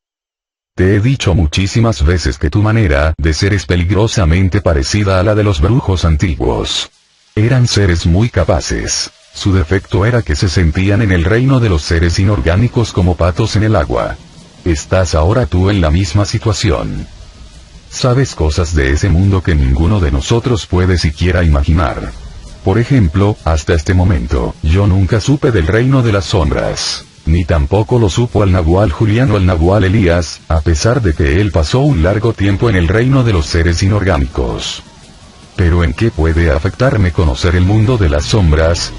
Te he dicho muchísimas veces que tu manera de ser es peligrosamente parecida a la de los brujos antiguos. Eran seres muy capaces. Su defecto era que se sentían en el reino de los seres inorgánicos como patos en el agua. Estás ahora tú en la misma situación. Sabes cosas de ese mundo que ninguno de nosotros puede siquiera imaginar. Por ejemplo, hasta este momento, yo nunca supe del reino de las sombras. Ni tampoco lo supo el Nahual Julián o el Nahual Elías, a pesar de que él pasó un largo tiempo en el reino de los seres inorgánicos. ¿Pero en qué puede afectarme conocer el mundo de las sombras?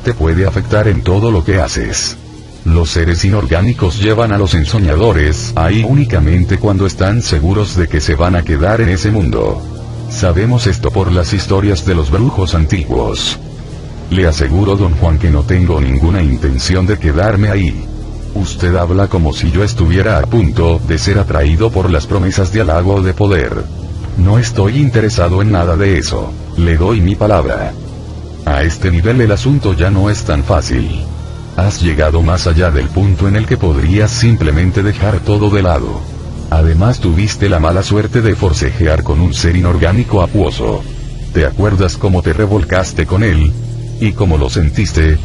Te puede afectar en todo lo que haces. Los seres inorgánicos llevan a los ensoñadores ahí únicamente cuando están seguros de que se van a quedar en ese mundo. Sabemos esto por las historias de los brujos antiguos. Le aseguro, don Juan, que no tengo ninguna intención de quedarme ahí. Usted habla como si yo estuviera a punto de ser atraído por las promesas de halago o de poder. No estoy interesado en nada de eso. Le doy mi palabra. A este nivel el asunto ya no es tan fácil. Has llegado más allá del punto en el que podrías simplemente dejar todo de lado. Además tuviste la mala suerte de forcejear con un ser inorgánico acuoso. ¿Te acuerdas cómo te revolcaste con él? ¿Y cómo lo sentiste?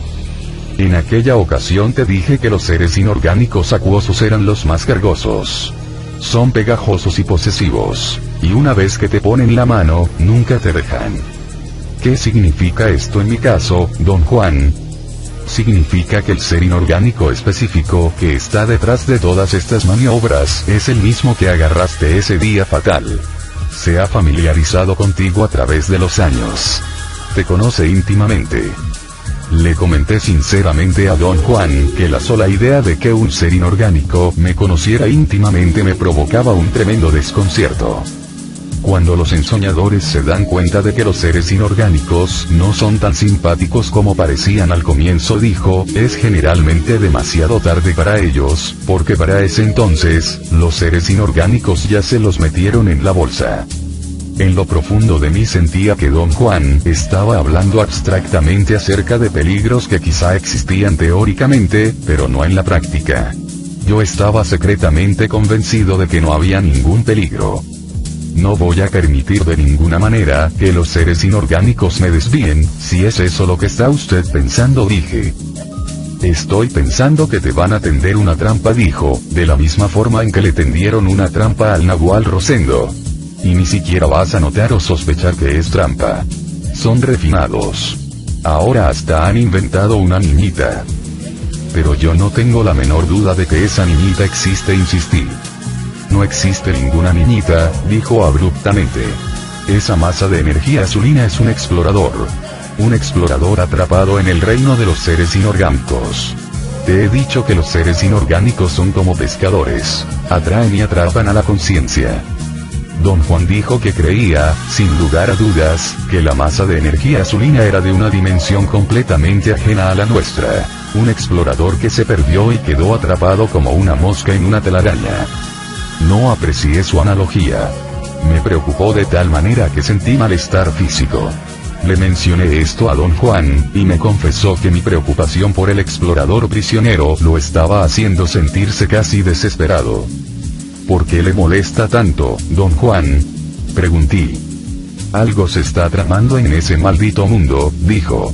En aquella ocasión te dije que los seres inorgánicos acuosos eran los más cargosos. Son pegajosos y posesivos, y una vez que te ponen la mano, nunca te dejan. ¿Qué significa esto en mi caso, don Juan? Significa que el ser inorgánico específico que está detrás de todas estas maniobras es el mismo que agarraste ese día fatal. Se ha familiarizado contigo a través de los años. Te conoce íntimamente. Le comenté sinceramente a don Juan que la sola idea de que un ser inorgánico me conociera íntimamente me provocaba un tremendo desconcierto. Cuando los ensoñadores se dan cuenta de que los seres inorgánicos no son tan simpáticos como parecían al comienzo, dijo, es generalmente demasiado tarde para ellos, porque para ese entonces, los seres inorgánicos ya se los metieron en la bolsa. En lo profundo de mí sentía que don Juan estaba hablando abstractamente acerca de peligros que quizá existían teóricamente, pero no en la práctica. Yo estaba secretamente convencido de que no había ningún peligro. No voy a permitir de ninguna manera que los seres inorgánicos me desvíen, si es eso lo que está usted pensando, dije. Estoy pensando que te van a tender una trampa, dijo, de la misma forma en que le tendieron una trampa al Nahual Rosendo. Y ni siquiera vas a notar o sospechar que es trampa. Son refinados. Ahora hasta han inventado una niñita. Pero yo no tengo la menor duda de que esa niñita existe, insistí. No existe ninguna niñita, dijo abruptamente. Esa masa de energía azulina es un explorador. Un explorador atrapado en el reino de los seres inorgánicos. Te he dicho que los seres inorgánicos son como pescadores. Atraen y atrapan a la conciencia. Don Juan dijo que creía, sin lugar a dudas, que la masa de energía azulina era de una dimensión completamente ajena a la nuestra. Un explorador que se perdió y quedó atrapado como una mosca en una telaraña. No aprecié su analogía. Me preocupó de tal manera que sentí malestar físico. Le mencioné esto a don Juan, y me confesó que mi preocupación por el explorador prisionero lo estaba haciendo sentirse casi desesperado. ¿Por qué le molesta tanto, don Juan? Pregunté. Algo se está tramando en ese maldito mundo, dijo.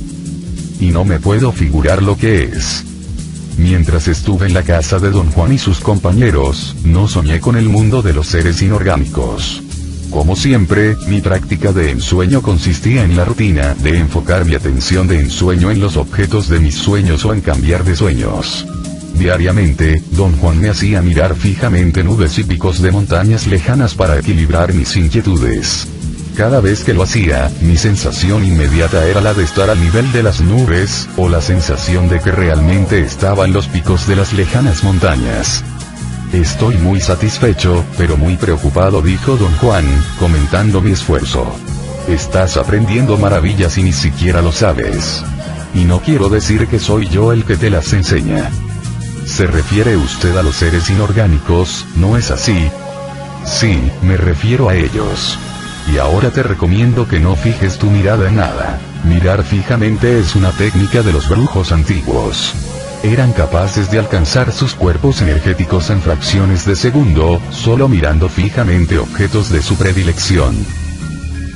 Y no me puedo figurar lo que es. Mientras estuve en la casa de don Juan y sus compañeros, no soñé con el mundo de los seres inorgánicos. Como siempre, mi práctica de ensueño consistía en la rutina de enfocar mi atención de ensueño en los objetos de mis sueños o en cambiar de sueños. Diariamente, don Juan me hacía mirar fijamente nubes y picos de montañas lejanas para equilibrar mis inquietudes. Cada vez que lo hacía, mi sensación inmediata era la de estar al nivel de las nubes, o la sensación de que realmente estaba en los picos de las lejanas montañas. Estoy muy satisfecho, pero muy preocupado, dijo don Juan, comentando mi esfuerzo. Estás aprendiendo maravillas y ni siquiera lo sabes. Y no quiero decir que soy yo el que te las enseña. ¿Se refiere usted a los seres inorgánicos, no es así? Sí, me refiero a ellos. Y ahora te recomiendo que no fijes tu mirada en nada. Mirar fijamente es una técnica de los brujos antiguos. Eran capaces de alcanzar sus cuerpos energéticos en fracciones de segundo, solo mirando fijamente objetos de su predilección.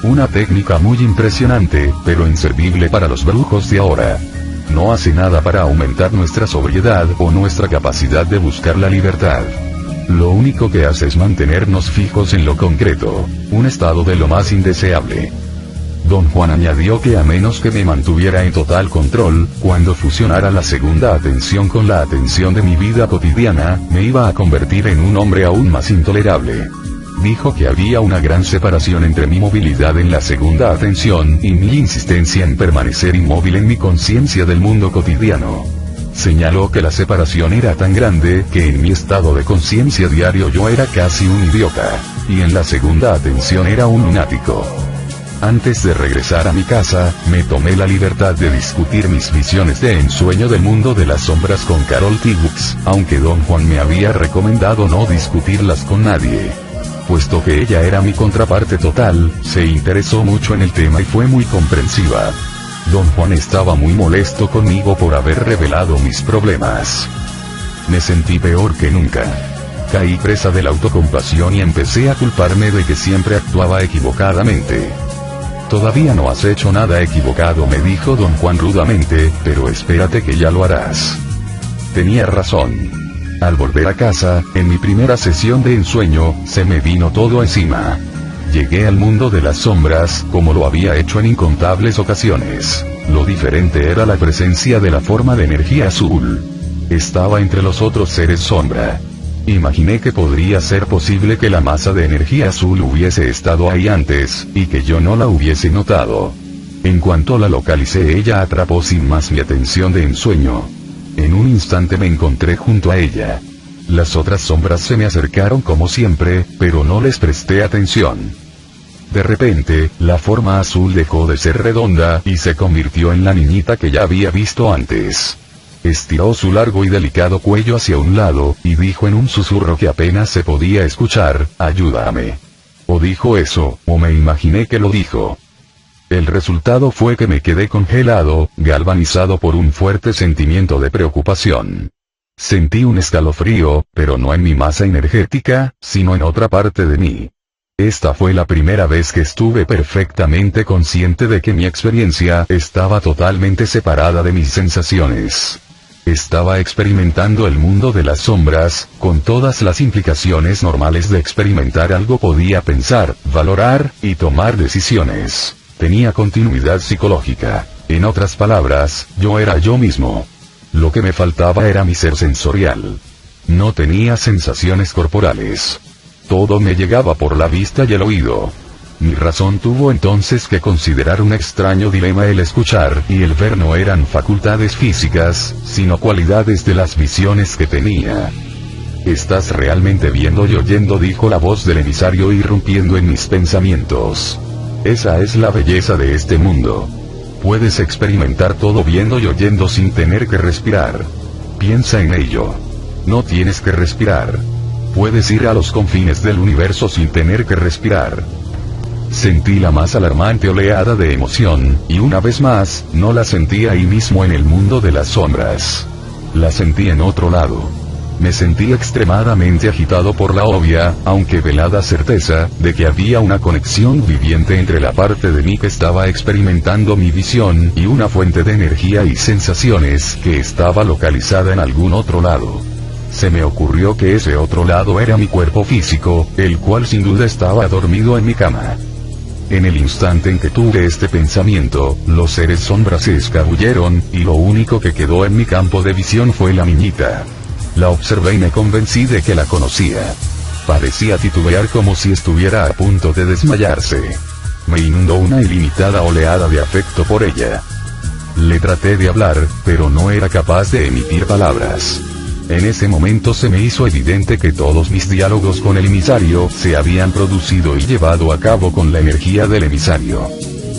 Una técnica muy impresionante, pero inservible para los brujos de ahora. No hace nada para aumentar nuestra sobriedad o nuestra capacidad de buscar la libertad. Lo único que hace es mantenernos fijos en lo concreto, un estado de lo más indeseable. Don Juan añadió que a menos que me mantuviera en total control, cuando fusionara la segunda atención con la atención de mi vida cotidiana, me iba a convertir en un hombre aún más intolerable. Dijo que había una gran separación entre mi movilidad en la segunda atención y mi insistencia en permanecer inmóvil en mi conciencia del mundo cotidiano. Señaló que la separación era tan grande que en mi estado de conciencia diario yo era casi un idiota, y en la segunda atención era un lunático. Antes de regresar a mi casa, me tomé la libertad de discutir mis visiones de ensueño del mundo de las sombras con Carol Tibbs, aunque don Juan me había recomendado no discutirlas con nadie. Puesto que ella era mi contraparte total, se interesó mucho en el tema y fue muy comprensiva. Don Juan estaba muy molesto conmigo por haber revelado mis problemas. Me sentí peor que nunca. Caí presa de la autocompasión y empecé a culparme de que siempre actuaba equivocadamente. Todavía no has hecho nada equivocado, me dijo don Juan rudamente, pero espérate que ya lo harás. Tenía razón. Al volver a casa, en mi primera sesión de ensueño, se me vino todo encima. Llegué al mundo de las sombras, como lo había hecho en incontables ocasiones. Lo diferente era la presencia de la forma de energía azul. Estaba entre los otros seres sombra. Imaginé que podría ser posible que la masa de energía azul hubiese estado ahí antes, y que yo no la hubiese notado. En cuanto la localicé, ella atrapó sin más mi atención de ensueño. En un instante me encontré junto a ella. Las otras sombras se me acercaron como siempre, pero no les presté atención. De repente, la forma azul dejó de ser redonda y se convirtió en la niñita que ya había visto antes. Estiró su largo y delicado cuello hacia un lado, y dijo en un susurro que apenas se podía escuchar, «Ayúdame». O dijo eso, o me imaginé que lo dijo. El resultado fue que me quedé congelado, galvanizado por un fuerte sentimiento de preocupación. Sentí un escalofrío, pero no en mi masa energética, sino en otra parte de mí. Esta fue la primera vez que estuve perfectamente consciente de que mi experiencia estaba totalmente separada de mis sensaciones. Estaba experimentando el mundo de las sombras, con todas las implicaciones normales de experimentar algo. Podía pensar, valorar, y tomar decisiones. Tenía continuidad psicológica. En otras palabras, yo era yo mismo. Lo que me faltaba era mi ser sensorial. No tenía sensaciones corporales. Todo me llegaba por la vista y el oído. Mi razón tuvo entonces que considerar un extraño dilema. El escuchar y el ver no eran facultades físicas, sino cualidades de las visiones que tenía. «Estás realmente viendo y oyendo», dijo la voz del emisario irrumpiendo en mis pensamientos. Esa es la belleza de este mundo. Puedes experimentar todo viendo y oyendo sin tener que respirar. Piensa en ello. No tienes que respirar. Puedes ir a los confines del universo sin tener que respirar. Sentí la más alarmante oleada de emoción, y una vez más, no la sentí ahí mismo en el mundo de las sombras. La sentí en otro lado. Me sentí extremadamente agitado por la obvia, aunque velada certeza, de que había una conexión viviente entre la parte de mí que estaba experimentando mi visión y una fuente de energía y sensaciones que estaba localizada en algún otro lado. Se me ocurrió que ese otro lado era mi cuerpo físico, el cual sin duda estaba dormido en mi cama. En el instante en que tuve este pensamiento, los seres sombras se escabulleron, y lo único que quedó en mi campo de visión fue la niñita. La observé y me convencí de que la conocía. Parecía titubear como si estuviera a punto de desmayarse. Me inundó una ilimitada oleada de afecto por ella. Le traté de hablar, pero no era capaz de emitir palabras. En ese momento se me hizo evidente que todos mis diálogos con el emisario se habían producido y llevado a cabo con la energía del emisario.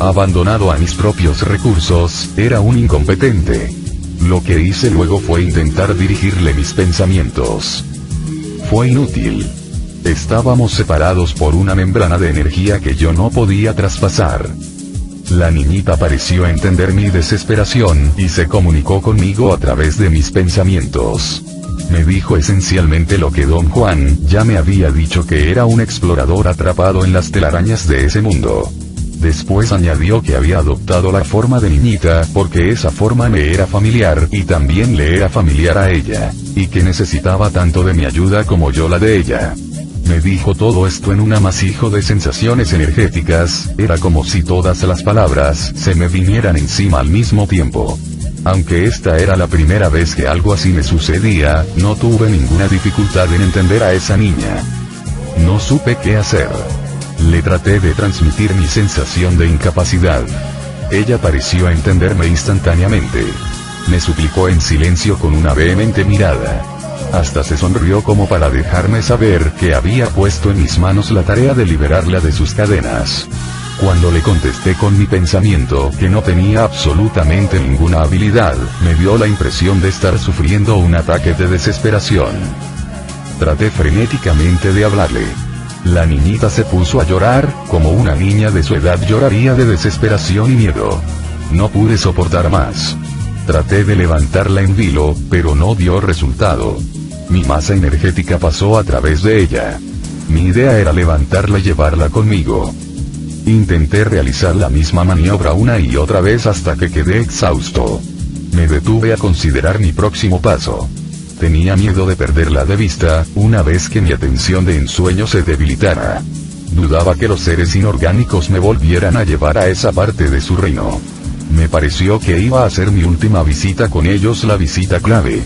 Abandonado a mis propios recursos, era un incompetente. Lo que hice luego fue intentar dirigirle mis pensamientos. Fue inútil. Estábamos separados por una membrana de energía que yo no podía traspasar. La niñita pareció entender mi desesperación y se comunicó conmigo a través de mis pensamientos. Me dijo esencialmente lo que Don Juan ya me había dicho, que era un explorador atrapado en las telarañas de ese mundo. Después añadió que había adoptado la forma de niñita porque esa forma me era familiar y también le era familiar a ella, y que necesitaba tanto de mi ayuda como yo la de ella. Me dijo todo esto en un amasijo de sensaciones energéticas, era como si todas las palabras se me vinieran encima al mismo tiempo. Aunque esta era la primera vez que algo así me sucedía, no tuve ninguna dificultad en entender a esa niña. No supe qué hacer. Le traté de transmitir mi sensación de incapacidad. Ella pareció entenderme instantáneamente. Me suplicó en silencio con una vehemente mirada. Hasta se sonrió como para dejarme saber que había puesto en mis manos la tarea de liberarla de sus cadenas. Cuando le contesté con mi pensamiento que no tenía absolutamente ninguna habilidad, me dio la impresión de estar sufriendo un ataque de desesperación. Traté frenéticamente de hablarle. La niñita se puso a llorar, como una niña de su edad lloraría de desesperación y miedo. No pude soportar más. Traté de levantarla en vilo, pero no dio resultado. Mi masa energética pasó a través de ella. Mi idea era levantarla y llevarla conmigo. Intenté realizar la misma maniobra una y otra vez hasta que quedé exhausto. Me detuve a considerar mi próximo paso. Tenía miedo de perderla de vista, una vez que mi atención de ensueño se debilitara. Dudaba que los seres inorgánicos me volvieran a llevar a esa parte de su reino. Me pareció que iba a ser mi última visita con ellos, la visita clave.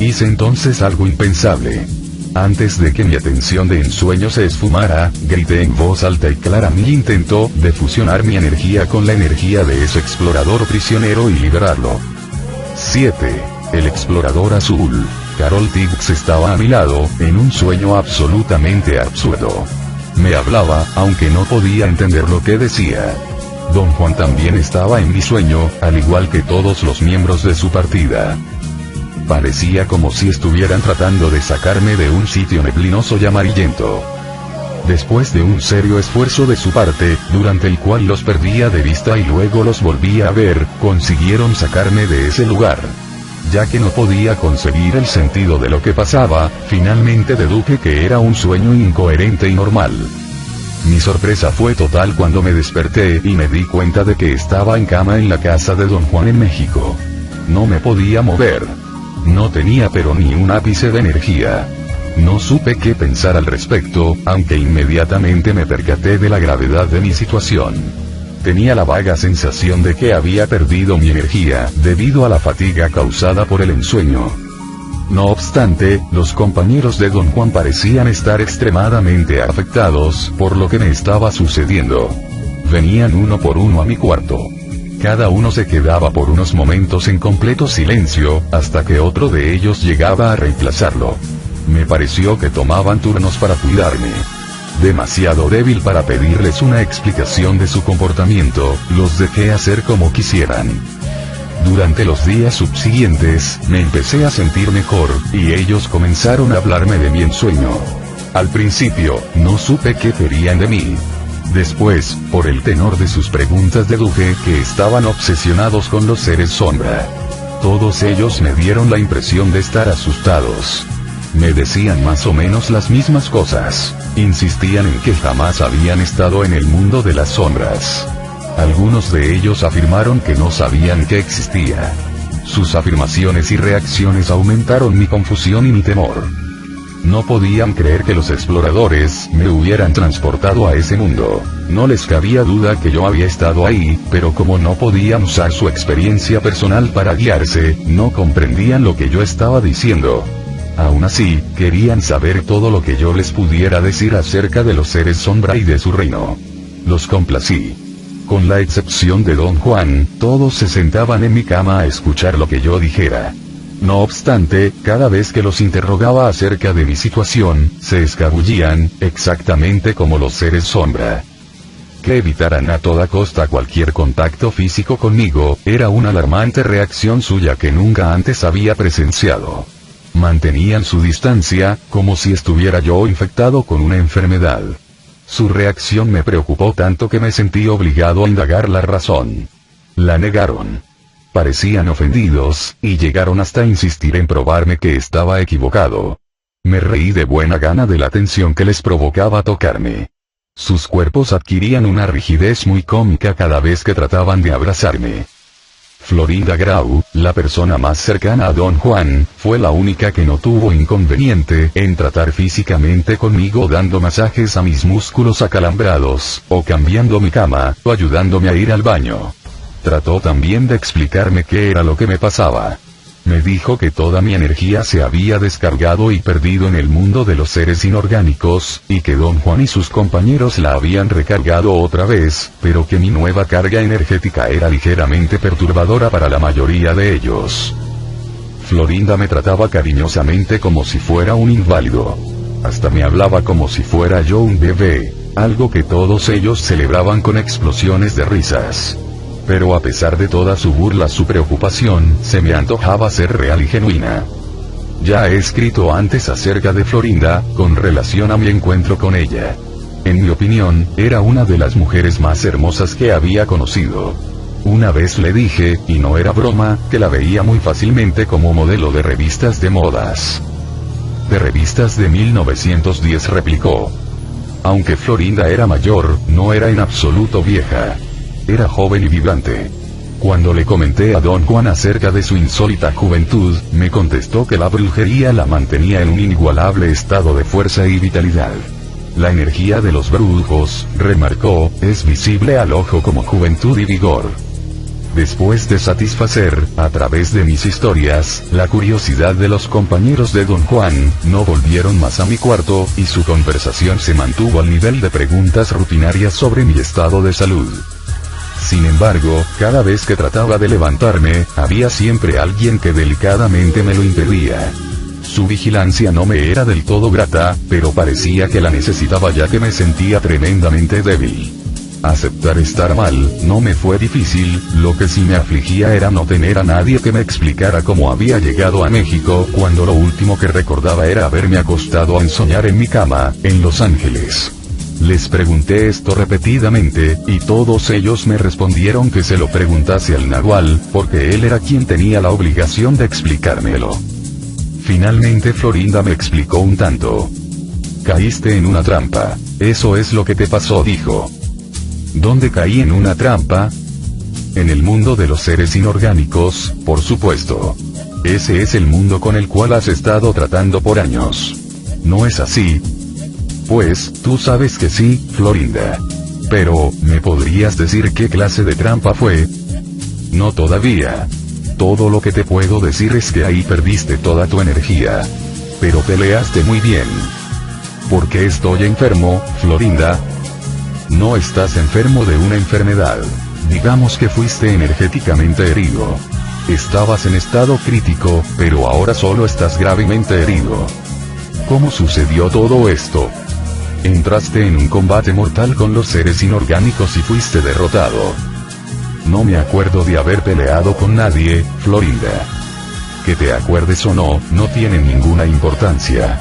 Hice entonces algo impensable. Antes de que mi atención de ensueño se esfumara, grité en voz alta y clara mi intento de fusionar mi energía con la energía de ese explorador prisionero y liberarlo. 7. El explorador azul. Carol Tiggs estaba a mi lado, en un sueño absolutamente absurdo. Me hablaba, aunque no podía entender lo que decía. Don Juan también estaba en mi sueño, al igual que todos los miembros de su partida. Parecía como si estuvieran tratando de sacarme de un sitio neblinoso y amarillento. Después de un serio esfuerzo de su parte, durante el cual los perdía de vista y luego los volvía a ver, consiguieron sacarme de ese lugar. Ya que no podía conseguir el sentido de lo que pasaba, finalmente deduje que era un sueño incoherente y normal. Mi sorpresa fue total cuando me desperté y me di cuenta de que estaba en cama en la casa de Don Juan en México. No me podía mover. No tenía pero ni un ápice de energía. No supe qué pensar al respecto, aunque inmediatamente me percaté de la gravedad de mi situación. Tenía la vaga sensación de que había perdido mi energía, debido a la fatiga causada por el ensueño. No obstante, los compañeros de Don Juan parecían estar extremadamente afectados por lo que me estaba sucediendo. Venían uno por uno a mi cuarto. Cada uno se quedaba por unos momentos en completo silencio, hasta que otro de ellos llegaba a reemplazarlo. Me pareció que tomaban turnos para cuidarme. Demasiado débil para pedirles una explicación de su comportamiento, los dejé hacer como quisieran. Durante los días subsiguientes, me empecé a sentir mejor, y ellos comenzaron a hablarme de mi ensueño. Al principio, no supe qué querían de mí. Después, por el tenor de sus preguntas deduje que estaban obsesionados con los seres sombra. Todos ellos me dieron la impresión de estar asustados. Me decían más o menos las mismas cosas. Insistían en que jamás habían estado en el mundo de las sombras. Algunos de ellos afirmaron que no sabían que existía. Sus afirmaciones y reacciones aumentaron mi confusión y mi temor. No podían creer que los exploradores me hubieran transportado a ese mundo. No les cabía duda que yo había estado ahí, pero como no podían usar su experiencia personal para guiarse, no comprendían lo que yo estaba diciendo. Aún así, querían saber todo lo que yo les pudiera decir acerca de los seres sombra y de su reino. los complací. Con la excepción de don Juan, todos se sentaban en mi cama a escuchar lo que yo dijera. No obstante, cada vez que los interrogaba acerca de mi situación, se escabullían, exactamente como los seres sombra. Que evitaran a toda costa cualquier contacto físico conmigo, era una alarmante reacción suya que nunca antes había presenciado. Mantenían su distancia, como si estuviera yo infectado con una enfermedad. Su reacción me preocupó tanto que me sentí obligado a indagar la razón. La negaron. Parecían ofendidos, y llegaron hasta insistir en probarme que estaba equivocado. Me reí de buena gana de la tensión que les provocaba tocarme. Sus cuerpos adquirían una rigidez muy cómica cada vez que trataban de abrazarme. Florinda Grau, la persona más cercana a don Juan, fue la única que no tuvo inconveniente en tratar físicamente conmigo dando masajes a mis músculos acalambrados, o cambiando mi cama, o ayudándome a ir al baño. Trató también de explicarme qué era lo que me pasaba. Me dijo que toda mi energía se había descargado y perdido en el mundo de los seres inorgánicos, y que don Juan y sus compañeros la habían recargado otra vez, pero que mi nueva carga energética era ligeramente perturbadora para la mayoría de ellos. Florinda me trataba cariñosamente como si fuera un inválido. Hasta me hablaba como si fuera yo un bebé, algo que todos ellos celebraban con explosiones de risas. Pero a pesar de toda su burla, su preocupación, se me antojaba ser real y genuina. Ya he escrito antes acerca de Florinda, con relación a mi encuentro con ella. En mi opinión, era una de las mujeres más hermosas que había conocido. Una vez le dije, y no era broma, que la veía muy fácilmente como modelo de revistas de modas. De revistas de 1910, replicó. Aunque Florinda era mayor, no era en absoluto vieja. Era joven y vibrante. Cuando le comenté a don Juan acerca de su insólita juventud, me contestó que la brujería la mantenía en un inigualable estado de fuerza y vitalidad. La energía de los brujos, remarcó, es visible al ojo como juventud y vigor. Después de satisfacer, a través de mis historias, la curiosidad de los compañeros de don Juan, no volvieron más a mi cuarto, y su conversación se mantuvo al nivel de preguntas rutinarias sobre mi estado de salud. Sin embargo, cada vez que trataba de levantarme, había siempre alguien que delicadamente me lo impedía. Su vigilancia no me era del todo grata, pero parecía que la necesitaba ya que me sentía tremendamente débil. Aceptar estar mal, no me fue difícil, lo que sí me afligía era no tener a nadie que me explicara cómo había llegado a México, cuando lo último que recordaba era haberme acostado a ensoñar en mi cama, en Los Ángeles. Les pregunté esto repetidamente, y todos ellos me respondieron que se lo preguntase al Nahual, porque él era quien tenía la obligación de explicármelo. Finalmente Florinda me explicó un tanto. Caíste en una trampa. Eso es lo que te pasó, dijo. ¿Dónde caí en una trampa? En el mundo de los seres inorgánicos, por supuesto. Ese es el mundo con el cual has estado tratando por años. ¿No es así? Pues, tú sabes que sí, Florinda. Pero, ¿me podrías decir qué clase de trampa fue? No todavía. Todo lo que te puedo decir es que ahí perdiste toda tu energía. Pero peleaste muy bien. ¿Por qué estoy enfermo, Florinda? No estás enfermo de una enfermedad. Digamos que fuiste energéticamente herido. Estabas en estado crítico, pero ahora solo estás gravemente herido. ¿Cómo sucedió todo esto? Entraste en un combate mortal con los seres inorgánicos y fuiste derrotado. No me acuerdo de haber peleado con nadie, Florinda. Que te acuerdes o no, no tiene ninguna importancia.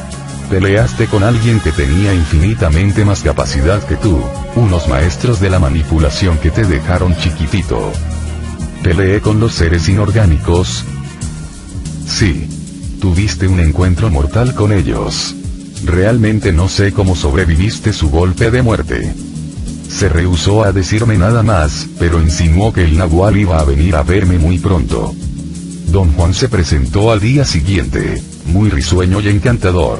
Peleaste con alguien que tenía infinitamente más capacidad que tú, unos maestros de la manipulación que te dejaron chiquitito. ¿Peleé con los seres inorgánicos? Sí. Tuviste un encuentro mortal con ellos. Realmente no sé cómo sobreviviste su golpe de muerte. Se rehusó a decirme nada más, pero insinuó que el Nahual iba a venir a verme muy pronto. Don Juan se presentó al día siguiente, muy risueño y encantador.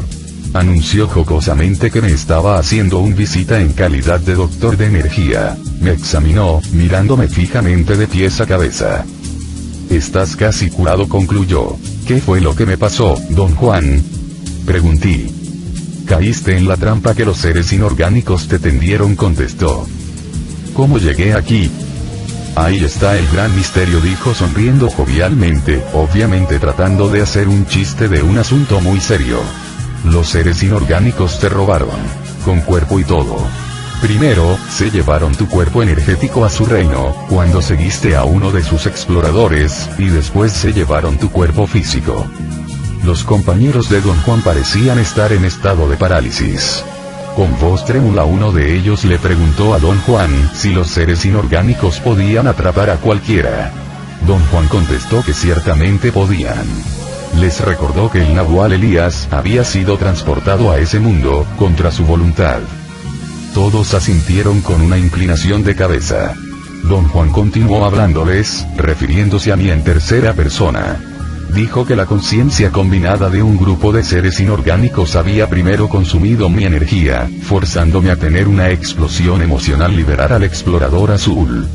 Anunció jocosamente que me estaba haciendo una visita en calidad de doctor de energía. Me examinó, mirándome fijamente de pies a cabeza. Estás casi curado, concluyó. ¿Qué fue lo que me pasó, don Juan? Pregunté. Caíste en la trampa que los seres inorgánicos te tendieron, contestó. cómo llegué aquí. Ahí está el gran misterio, dijo sonriendo jovialmente, obviamente tratando de hacer un chiste de un asunto muy serio. Los seres inorgánicos te robaron. Con cuerpo y todo. Primero, se llevaron tu cuerpo energético a su reino, cuando seguiste a uno de sus exploradores, y después se llevaron tu cuerpo físico. Los compañeros de Don Juan parecían estar en estado de parálisis. Con voz trémula uno de ellos le preguntó a Don Juan si los seres inorgánicos podían atrapar a cualquiera. Don Juan contestó que ciertamente podían. Les recordó que el nahual Elías había sido transportado a ese mundo, contra su voluntad. Todos asintieron con una inclinación de cabeza. Don Juan continuó hablándoles, refiriéndose a mí en tercera persona. Dijo que la conciencia combinada de un grupo de seres inorgánicos había primero consumido mi energía, forzándome a tener una explosión emocional, liberar al explorador azul.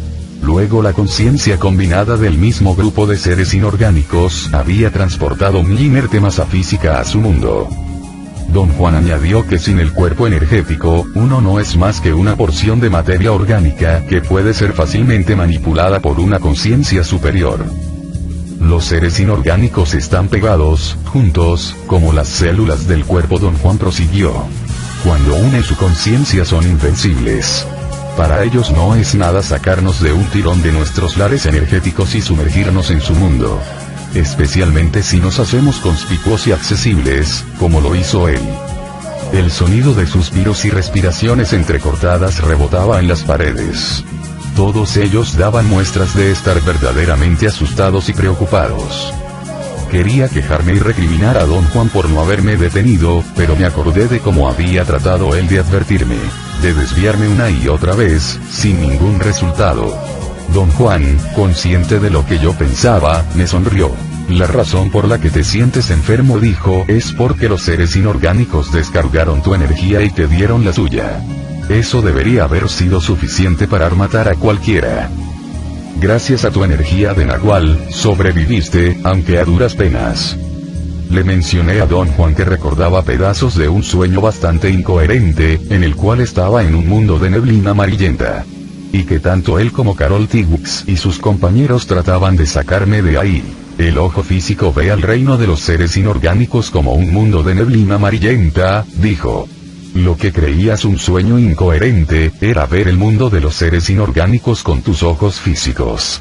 Luego la conciencia combinada del mismo grupo de seres inorgánicos había transportado mi inerte masa física a su mundo. Don Juan añadió que sin el cuerpo energético, uno no es más que una porción de materia orgánica que puede ser fácilmente manipulada por una conciencia superior. Los seres inorgánicos están pegados, juntos, como las células del cuerpo. Don Juan prosiguió. Cuando unen su conciencia son invencibles. Para ellos no es nada sacarnos de un tirón de nuestros lares energéticos y sumergirnos en su mundo. Especialmente si nos hacemos conspicuos y accesibles, como lo hizo él. El sonido de suspiros y respiraciones entrecortadas rebotaba en las paredes. Todos ellos daban muestras de estar verdaderamente asustados y preocupados. Quería quejarme y recriminar a Don Juan por no haberme detenido, pero me acordé de cómo había tratado él de advertirme, de desviarme una y otra vez, sin ningún resultado. Don Juan, consciente de lo que yo pensaba, me sonrió. La razón por la que te sientes enfermo, dijo, es porque los seres inorgánicos descargaron tu energía y te dieron la suya. Eso debería haber sido suficiente para matar a cualquiera. Gracias a tu energía de nahual, sobreviviste, aunque a duras penas. Le mencioné a Don Juan que recordaba pedazos de un sueño bastante incoherente, en el cual estaba en un mundo de neblina amarillenta. Y que tanto él como Carol Tiwix y sus compañeros trataban de sacarme de ahí. El ojo físico ve al reino de los seres inorgánicos como un mundo de neblina amarillenta, dijo. Lo que creías un sueño incoherente, era ver el mundo de los seres inorgánicos con tus ojos físicos.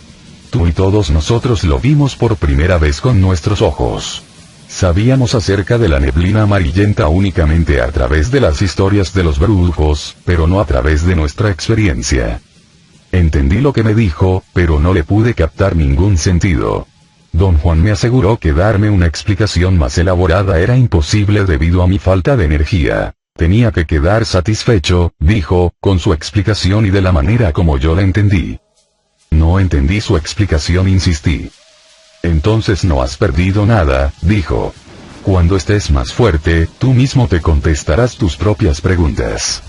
Tú y todos nosotros lo vimos por primera vez con nuestros ojos. Sabíamos acerca de la neblina amarillenta únicamente a través de las historias de los brujos, pero no a través de nuestra experiencia. Entendí lo que me dijo, pero no le pude captar ningún sentido. Don Juan me aseguró que darme una explicación más elaborada era imposible debido a mi falta de energía. Tenía que quedar satisfecho, dijo, con su explicación y de la manera como yo la entendí. No entendí su explicación, insistí. Entonces no has perdido nada, dijo. Cuando estés más fuerte, tú mismo te contestarás tus propias preguntas.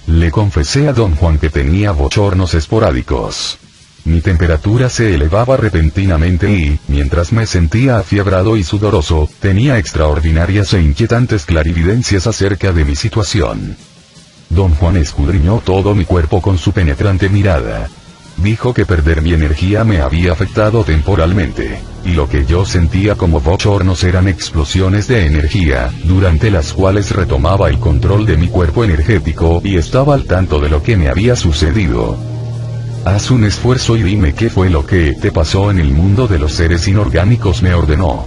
Le confesé a Don Juan que tenía bochornos esporádicos. Mi temperatura se elevaba repentinamente y, mientras me sentía afiebrado y sudoroso, tenía extraordinarias e inquietantes clarividencias acerca de mi situación. Don Juan escudriñó todo mi cuerpo con su penetrante mirada. Dijo que perder mi energía me había afectado temporalmente, y lo que yo sentía como bochornos eran explosiones de energía, durante las cuales retomaba el control de mi cuerpo energético y estaba al tanto de lo que me había sucedido. Haz un esfuerzo y dime qué fue lo que te pasó en el mundo de los seres inorgánicos, me ordenó.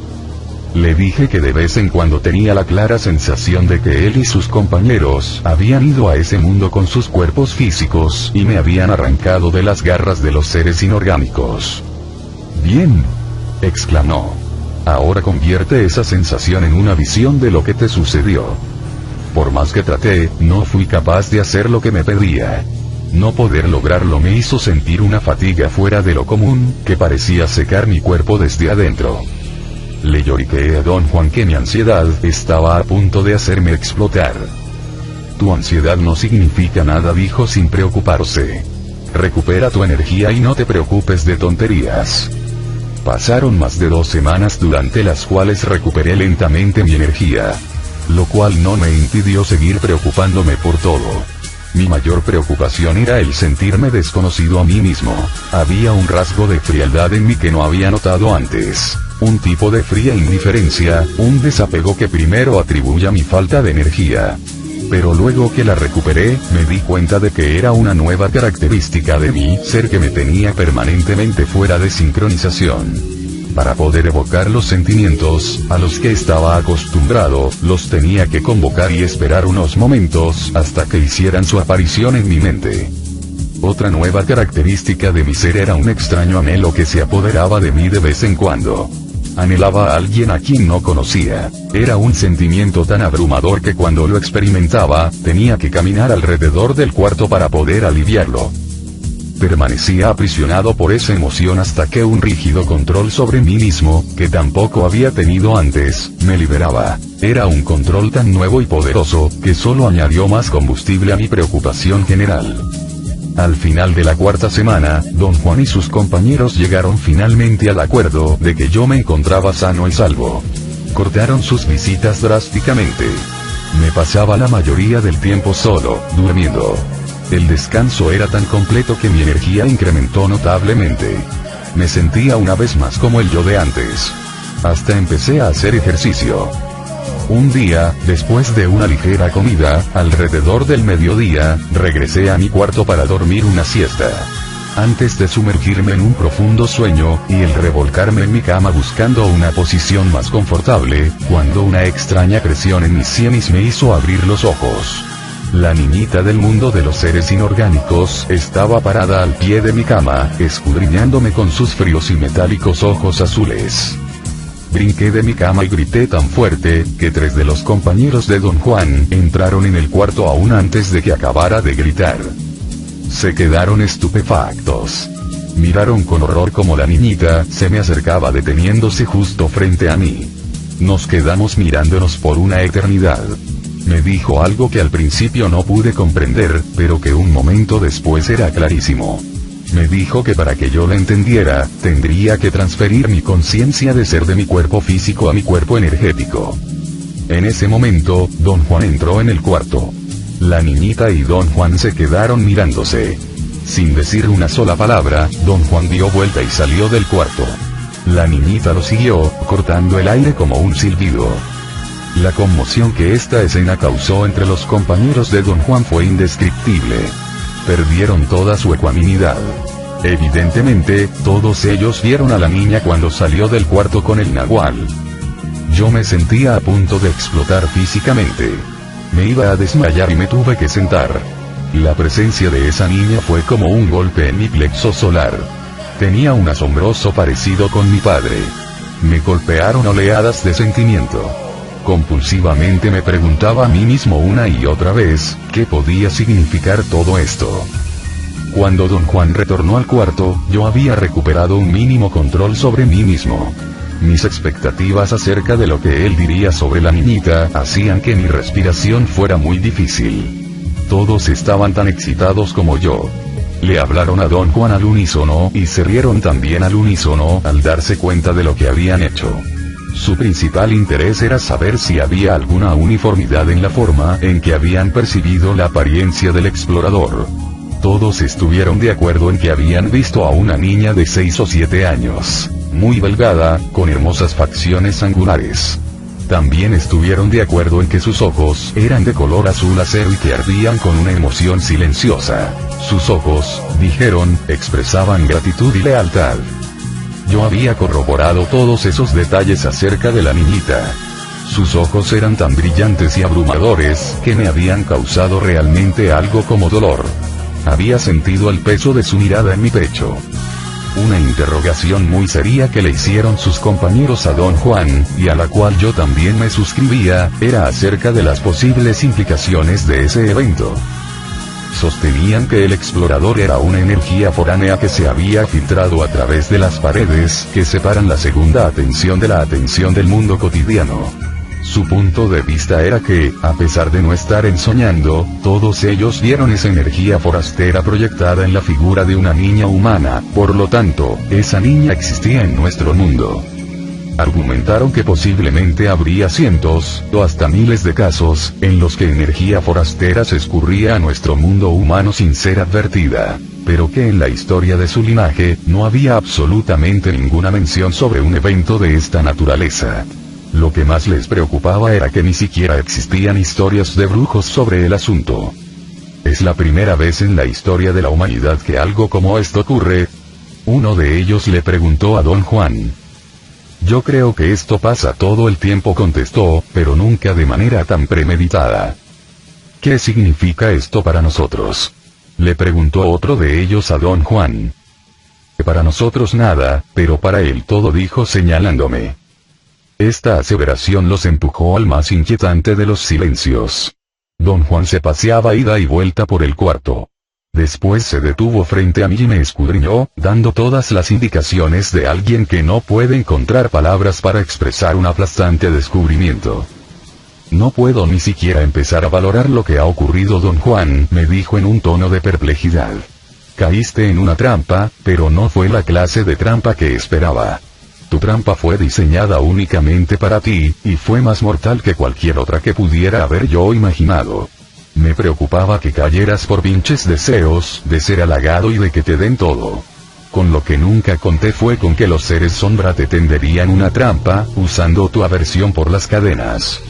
Le dije que de vez en cuando tenía la clara sensación de que él y sus compañeros habían ido a ese mundo con sus cuerpos físicos y me habían arrancado de las garras de los seres inorgánicos. Bien, exclamó. Ahora convierte esa sensación en una visión de lo que te sucedió. Por más que traté, no fui capaz de hacer lo que me pedía. No poder lograrlo me hizo sentir una fatiga fuera de lo común, que parecía secar mi cuerpo desde adentro. Le lloriqueé a Don Juan que mi ansiedad estaba a punto de hacerme explotar. Tu ansiedad no significa nada, dijo sin preocuparse. Recupera tu energía y no te preocupes de tonterías. Pasaron más de 2 semanas durante las cuales recuperé lentamente mi energía. Lo cual no me impidió seguir preocupándome por todo. Mi mayor preocupación era el sentirme desconocido a mí mismo. Había un rasgo de frialdad en mí que no había notado antes. Un tipo de fría indiferencia, un desapego que primero atribuye a mi falta de energía. Pero luego que la recuperé, me di cuenta de que era una nueva característica de mi ser que me tenía permanentemente fuera de sincronización. Para poder evocar los sentimientos, a los que estaba acostumbrado, los tenía que convocar y esperar unos momentos, hasta que hicieran su aparición en mi mente. Otra nueva característica de mi ser era un extraño anhelo que se apoderaba de mí de vez en cuando. Anhelaba a alguien a quien no conocía. Era un sentimiento tan abrumador que cuando lo experimentaba, tenía que caminar alrededor del cuarto para poder aliviarlo. Permanecía aprisionado por esa emoción hasta que un rígido control sobre mí mismo, que tampoco había tenido antes, me liberaba. Era un control tan nuevo y poderoso, que solo añadió más combustible a mi preocupación general. Al final de la cuarta semana, don Juan y sus compañeros llegaron finalmente al acuerdo de que yo me encontraba sano y salvo. Cortaron sus visitas drásticamente. Me pasaba la mayoría del tiempo solo, durmiendo. El descanso era tan completo que mi energía incrementó notablemente. Me sentía una vez más como el yo de antes. Hasta empecé a hacer ejercicio. Un día, después de una ligera comida, alrededor del mediodía, regresé a mi cuarto para dormir una siesta. Antes de sumergirme en un profundo sueño, y el revolcarme en mi cama buscando una posición más confortable, cuando una extraña presión en mis sienes me hizo abrir los ojos. La niñita del mundo de los seres inorgánicos estaba parada al pie de mi cama, escudriñándome con sus fríos y metálicos ojos azules. Brinqué de mi cama y grité tan fuerte, que 3 de los compañeros de don Juan entraron en el cuarto aún antes de que acabara de gritar. Se quedaron estupefactos. Miraron con horror como la niñita se me acercaba deteniéndose justo frente a mí. Nos quedamos mirándonos por una eternidad. Me dijo algo que al principio no pude comprender, pero que un momento después era clarísimo. Me dijo que para que yo lo entendiera, tendría que transferir mi conciencia de ser de mi cuerpo físico a mi cuerpo energético. En ese momento, don Juan entró en el cuarto. La niñita y don Juan se quedaron mirándose. Sin decir una sola palabra, don Juan dio vuelta y salió del cuarto. La niñita lo siguió, cortando el aire como un silbido. La conmoción que esta escena causó entre los compañeros de don Juan fue indescriptible. Perdieron toda su ecuanimidad. Evidentemente, todos ellos vieron a la niña cuando salió del cuarto con el nahual. Yo me sentía a punto de explotar físicamente. Me iba a desmayar y me tuve que sentar. La presencia de esa niña fue como un golpe en mi plexo solar. Tenía un asombroso parecido con mi padre. Me golpearon oleadas de sentimiento. Compulsivamente me preguntaba a mí mismo una y otra vez, ¿qué podía significar todo esto? Cuando don Juan retornó al cuarto, yo había recuperado un mínimo control sobre mí mismo. Mis expectativas acerca de lo que él diría sobre la niñita hacían que mi respiración fuera muy difícil. Todos estaban tan excitados como yo. Le hablaron a don Juan al unísono y se rieron también al unísono al darse cuenta de lo que habían hecho. Su principal interés era saber si había alguna uniformidad en la forma en que habían percibido la apariencia del explorador. Todos estuvieron de acuerdo en que habían visto a una niña de 6 o 7 años, muy delgada, con hermosas facciones angulares. También estuvieron de acuerdo en que sus ojos eran de color azul acero y que ardían con una emoción silenciosa. Sus ojos, dijeron, expresaban gratitud y lealtad. Yo había corroborado todos esos detalles acerca de la niñita. Sus ojos eran tan brillantes y abrumadores, que me habían causado realmente algo como dolor. Había sentido el peso de su mirada en mi pecho. Una interrogación muy seria que le hicieron sus compañeros a don Juan, y a la cual yo también me suscribía, era acerca de las posibles implicaciones de ese evento. Sostenían que el explorador era una energía foránea que se había filtrado a través de las paredes que separan la segunda atención de la atención del mundo cotidiano. Su punto de vista era que, a pesar de no estar ensoñando, todos ellos vieron esa energía forastera proyectada en la figura de una niña humana, por lo tanto, esa niña existía en nuestro mundo. Argumentaron que posiblemente habría cientos, o hasta miles de casos, en los que energía forastera se escurría a nuestro mundo humano sin ser advertida, pero que en la historia de su linaje, no había absolutamente ninguna mención sobre un evento de esta naturaleza. Lo que más les preocupaba era que ni siquiera existían historias de brujos sobre el asunto. ¿Es la primera vez en la historia de la humanidad que algo como esto ocurre? Uno de ellos le preguntó a don Juan. Yo creo que esto pasa todo el tiempo, contestó, pero nunca de manera tan premeditada. ¿Qué significa esto para nosotros? Le preguntó otro de ellos a don Juan. Para nosotros nada, pero para él todo, dijo señalándome. Esta aseveración los empujó al más inquietante de los silencios. Don Juan se paseaba ida y vuelta por el cuarto. Después se detuvo frente a mí y me escudriñó, dando todas las indicaciones de alguien que no puede encontrar palabras para expresar un aplastante descubrimiento. No puedo ni siquiera empezar a valorar lo que ha ocurrido, don Juan, me dijo en un tono de perplejidad. Caíste en una trampa, pero no fue la clase de trampa que esperaba. Tu trampa fue diseñada únicamente para ti, y fue más mortal que cualquier otra que pudiera haber yo imaginado. Me preocupaba que cayeras por pinches deseos, de ser halagado y de que te den todo. Con lo que nunca conté fue con que los seres sombra te tenderían una trampa, usando tu aversión por las cadenas.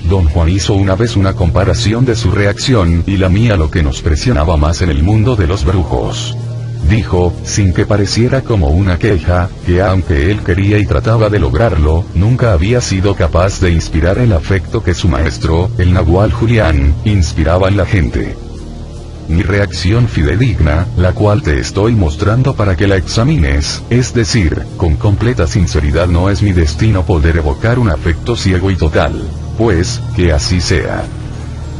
Don Juan hizo una vez una comparación de su reacción y la mía, lo que nos presionaba más en el mundo de los brujos. Dijo, sin que pareciera como una queja, que aunque él quería y trataba de lograrlo, nunca había sido capaz de inspirar el afecto que su maestro, el Nahual Julián, inspiraba en la gente. Mi reacción fidedigna, la cual te estoy mostrando para que la examines, es decir, con completa sinceridad, no es mi destino poder evocar un afecto ciego y total. Pues, que así sea.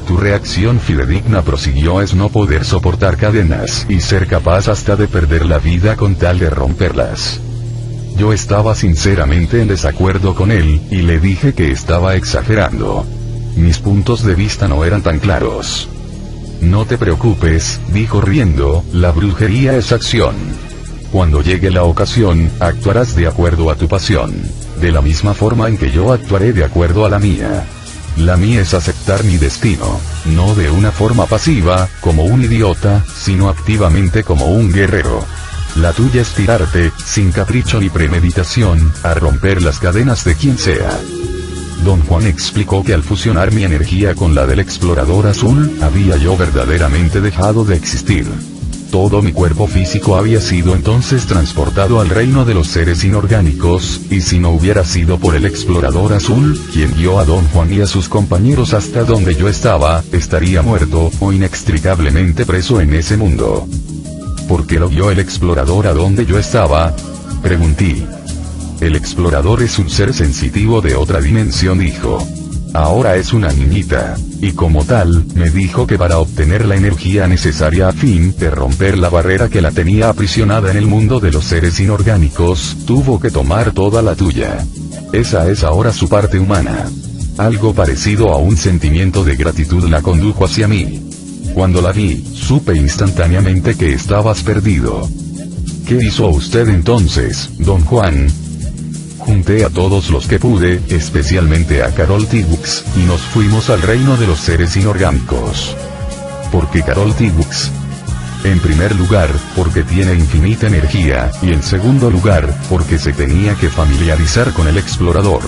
Tu reacción fidedigna, prosiguió, es no poder soportar cadenas y ser capaz hasta de perder la vida con tal de romperlas. Yo estaba sinceramente en desacuerdo con él, y le dije que estaba exagerando. Mis puntos de vista no eran tan claros. No te preocupes, dijo riendo, la brujería es acción. Cuando llegue la ocasión, actuarás de acuerdo a tu pasión. De la misma forma en que yo actuaré de acuerdo a la mía. La mía es aceptar mi destino, no de una forma pasiva, como un idiota, sino activamente como un guerrero. La tuya es tirarte, sin capricho ni premeditación, a romper las cadenas de quien sea. Don Juan explicó que al fusionar mi energía con la del explorador azul, había yo verdaderamente dejado de existir. Todo mi cuerpo físico había sido entonces transportado al reino de los seres inorgánicos, y si no hubiera sido por el explorador azul, quien guió a don Juan y a sus compañeros hasta donde yo estaba, estaría muerto, o inextricablemente preso en ese mundo. ¿Por qué lo guió el explorador a donde yo estaba? Pregunté. El explorador es un ser sensitivo de otra dimensión, dijo. Ahora es una niñita, y como tal, me dijo que para obtener la energía necesaria a fin de romper la barrera que la tenía aprisionada en el mundo de los seres inorgánicos, tuvo que tomar toda la tuya. Esa es ahora su parte humana. Algo parecido a un sentimiento de gratitud la condujo hacia mí. Cuando la vi, supe instantáneamente que estabas perdido. ¿Qué hizo usted entonces, don Juan? Junté a todos los que pude, especialmente a Carol Tibbux, y nos fuimos al reino de los seres inorgánicos. ¿Por qué Carol Tibbux? En primer lugar, porque tiene infinita energía, y en segundo lugar, porque se tenía que familiarizar con el explorador.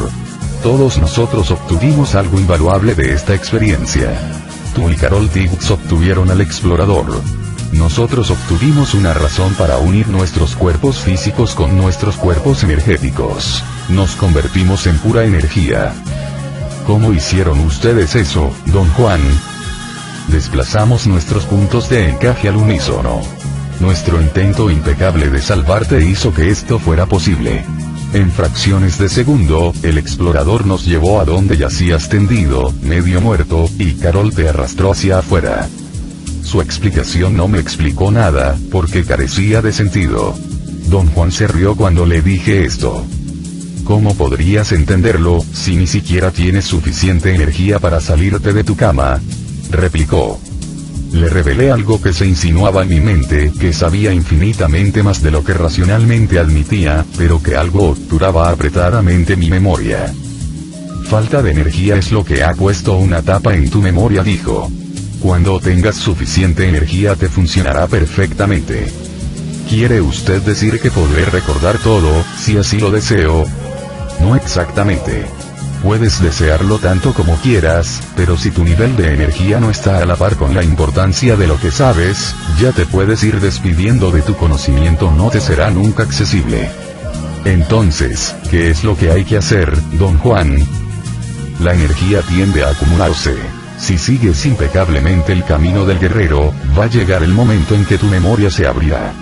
Todos nosotros obtuvimos algo invaluable de esta experiencia. Tú y Carol Tibbux obtuvieron al explorador. Nosotros obtuvimos una razón para unir nuestros cuerpos físicos con nuestros cuerpos energéticos. Nos convertimos en pura energía. ¿Cómo hicieron ustedes eso, don Juan? Desplazamos nuestros puntos de encaje al unísono. Nuestro intento impecable de salvarte hizo que esto fuera posible. En fracciones de segundo, el explorador nos llevó a donde yacías tendido, medio muerto, y Carol te arrastró hacia afuera. Su explicación no me explicó nada, porque carecía de sentido. Don Juan se rió cuando le dije esto. ¿Cómo podrías entenderlo, si ni siquiera tienes suficiente energía para salirte de tu cama? Replicó. Le revelé algo que se insinuaba en mi mente, que sabía infinitamente más de lo que racionalmente admitía, pero que algo obturaba apretadamente mi memoria. Falta de energía es lo que ha puesto una tapa en tu memoria, dijo. Cuando tengas suficiente energía te funcionará perfectamente. ¿Quiere usted decir que podré recordar todo, si así lo deseo? No exactamente. Puedes desearlo tanto como quieras, pero si tu nivel de energía no está a la par con la importancia de lo que sabes, ya te puedes ir despidiendo de tu conocimiento, no te será nunca accesible. Entonces, ¿qué es lo que hay que hacer, don Juan? La energía tiende a acumularse. Si sigues impecablemente el camino del guerrero, va a llegar el momento en que tu memoria se abrirá.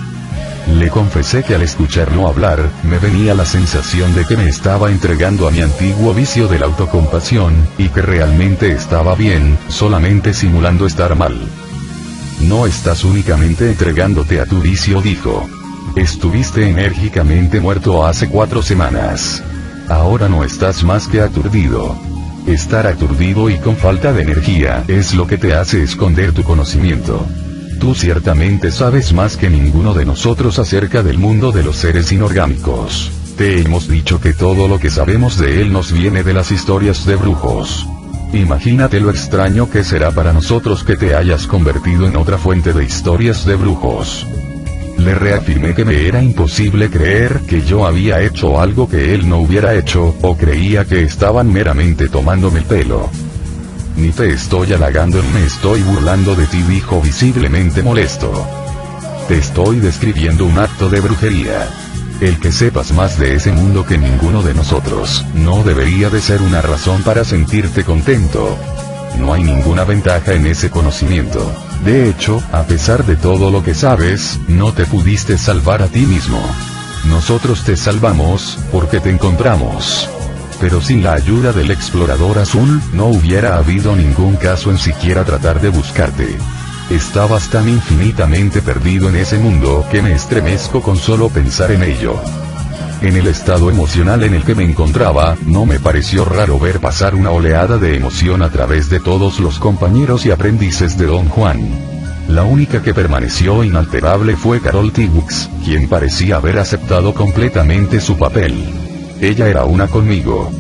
Le confesé que al escucharlo hablar, me venía la sensación de que me estaba entregando a mi antiguo vicio de la autocompasión, y que realmente estaba bien, solamente simulando estar mal. No estás únicamente entregándote a tu vicio, dijo. Estuviste enérgicamente muerto hace 4 semanas. Ahora no estás más que aturdido. Estar aturdido y con falta de energía es lo que te hace esconder tu conocimiento. Tú ciertamente sabes más que ninguno de nosotros acerca del mundo de los seres inorgánicos. Te hemos dicho que todo lo que sabemos de él nos viene de las historias de brujos. Imagínate lo extraño que será para nosotros que te hayas convertido en otra fuente de historias de brujos. Le reafirmé que me era imposible creer que yo había hecho algo que él no hubiera hecho, o creía que estaban meramente tomándome el pelo. Ni te estoy halagando ni me estoy burlando de ti, dijo visiblemente molesto. Te estoy describiendo un acto de brujería. El que sepas más de ese mundo que ninguno de nosotros, no debería de ser una razón para sentirte contento. No hay ninguna ventaja en ese conocimiento. De hecho, a pesar de todo lo que sabes, no te pudiste salvar a ti mismo. Nosotros te salvamos, porque te encontramos. Pero sin la ayuda del explorador azul, no hubiera habido ningún caso en siquiera tratar de buscarte. Estabas tan infinitamente perdido en ese mundo que me estremezco con solo pensar en ello. En el estado emocional en el que me encontraba, no me pareció raro ver pasar una oleada de emoción a través de todos los compañeros y aprendices de don Juan. La única que permaneció inalterable fue Carol Tibbs, quien parecía haber aceptado completamente su papel. Ella era una conmigo.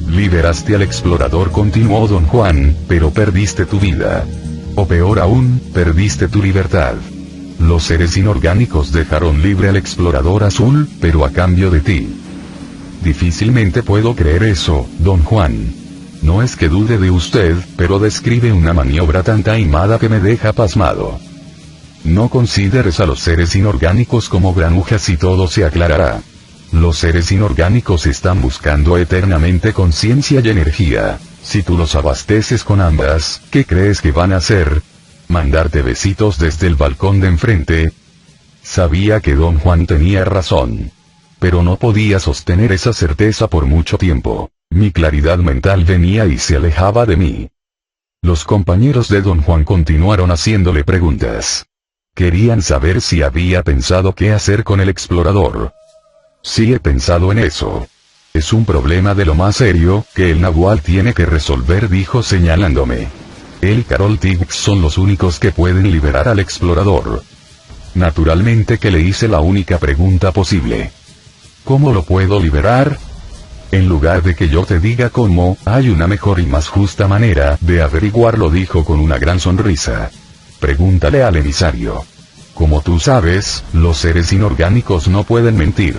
Liberaste al explorador, continuó don Juan, pero perdiste tu vida. O peor aún, perdiste tu libertad. Los seres inorgánicos dejaron libre al explorador azul, pero a cambio de ti. Difícilmente puedo creer eso, don Juan. No es que dude de usted, pero describe una maniobra tan taimada que me deja pasmado. No consideres a los seres inorgánicos como granujas y todo se aclarará. Los seres inorgánicos están buscando eternamente conciencia y energía. Si tú los abasteces con ambas, ¿qué crees que van a hacer? ¿Mandarte besitos desde el balcón de enfrente? Sabía que don Juan tenía razón. Pero no podía sostener esa certeza por mucho tiempo. Mi claridad mental venía y se alejaba de mí. Los compañeros de don Juan continuaron haciéndole preguntas. Querían saber si había pensado qué hacer con el explorador. Sí, he pensado en eso. Es un problema de lo más serio, que el Nahual tiene que resolver, dijo señalándome. Él y Carol Tibbs son los únicos que pueden liberar al explorador. Naturalmente que le hice la única pregunta posible. ¿Cómo lo puedo liberar? En lugar de que yo te diga cómo, hay una mejor y más justa manera de averiguarlo, dijo con una gran sonrisa. Pregúntale al emisario. Como tú sabes, los seres inorgánicos no pueden mentir.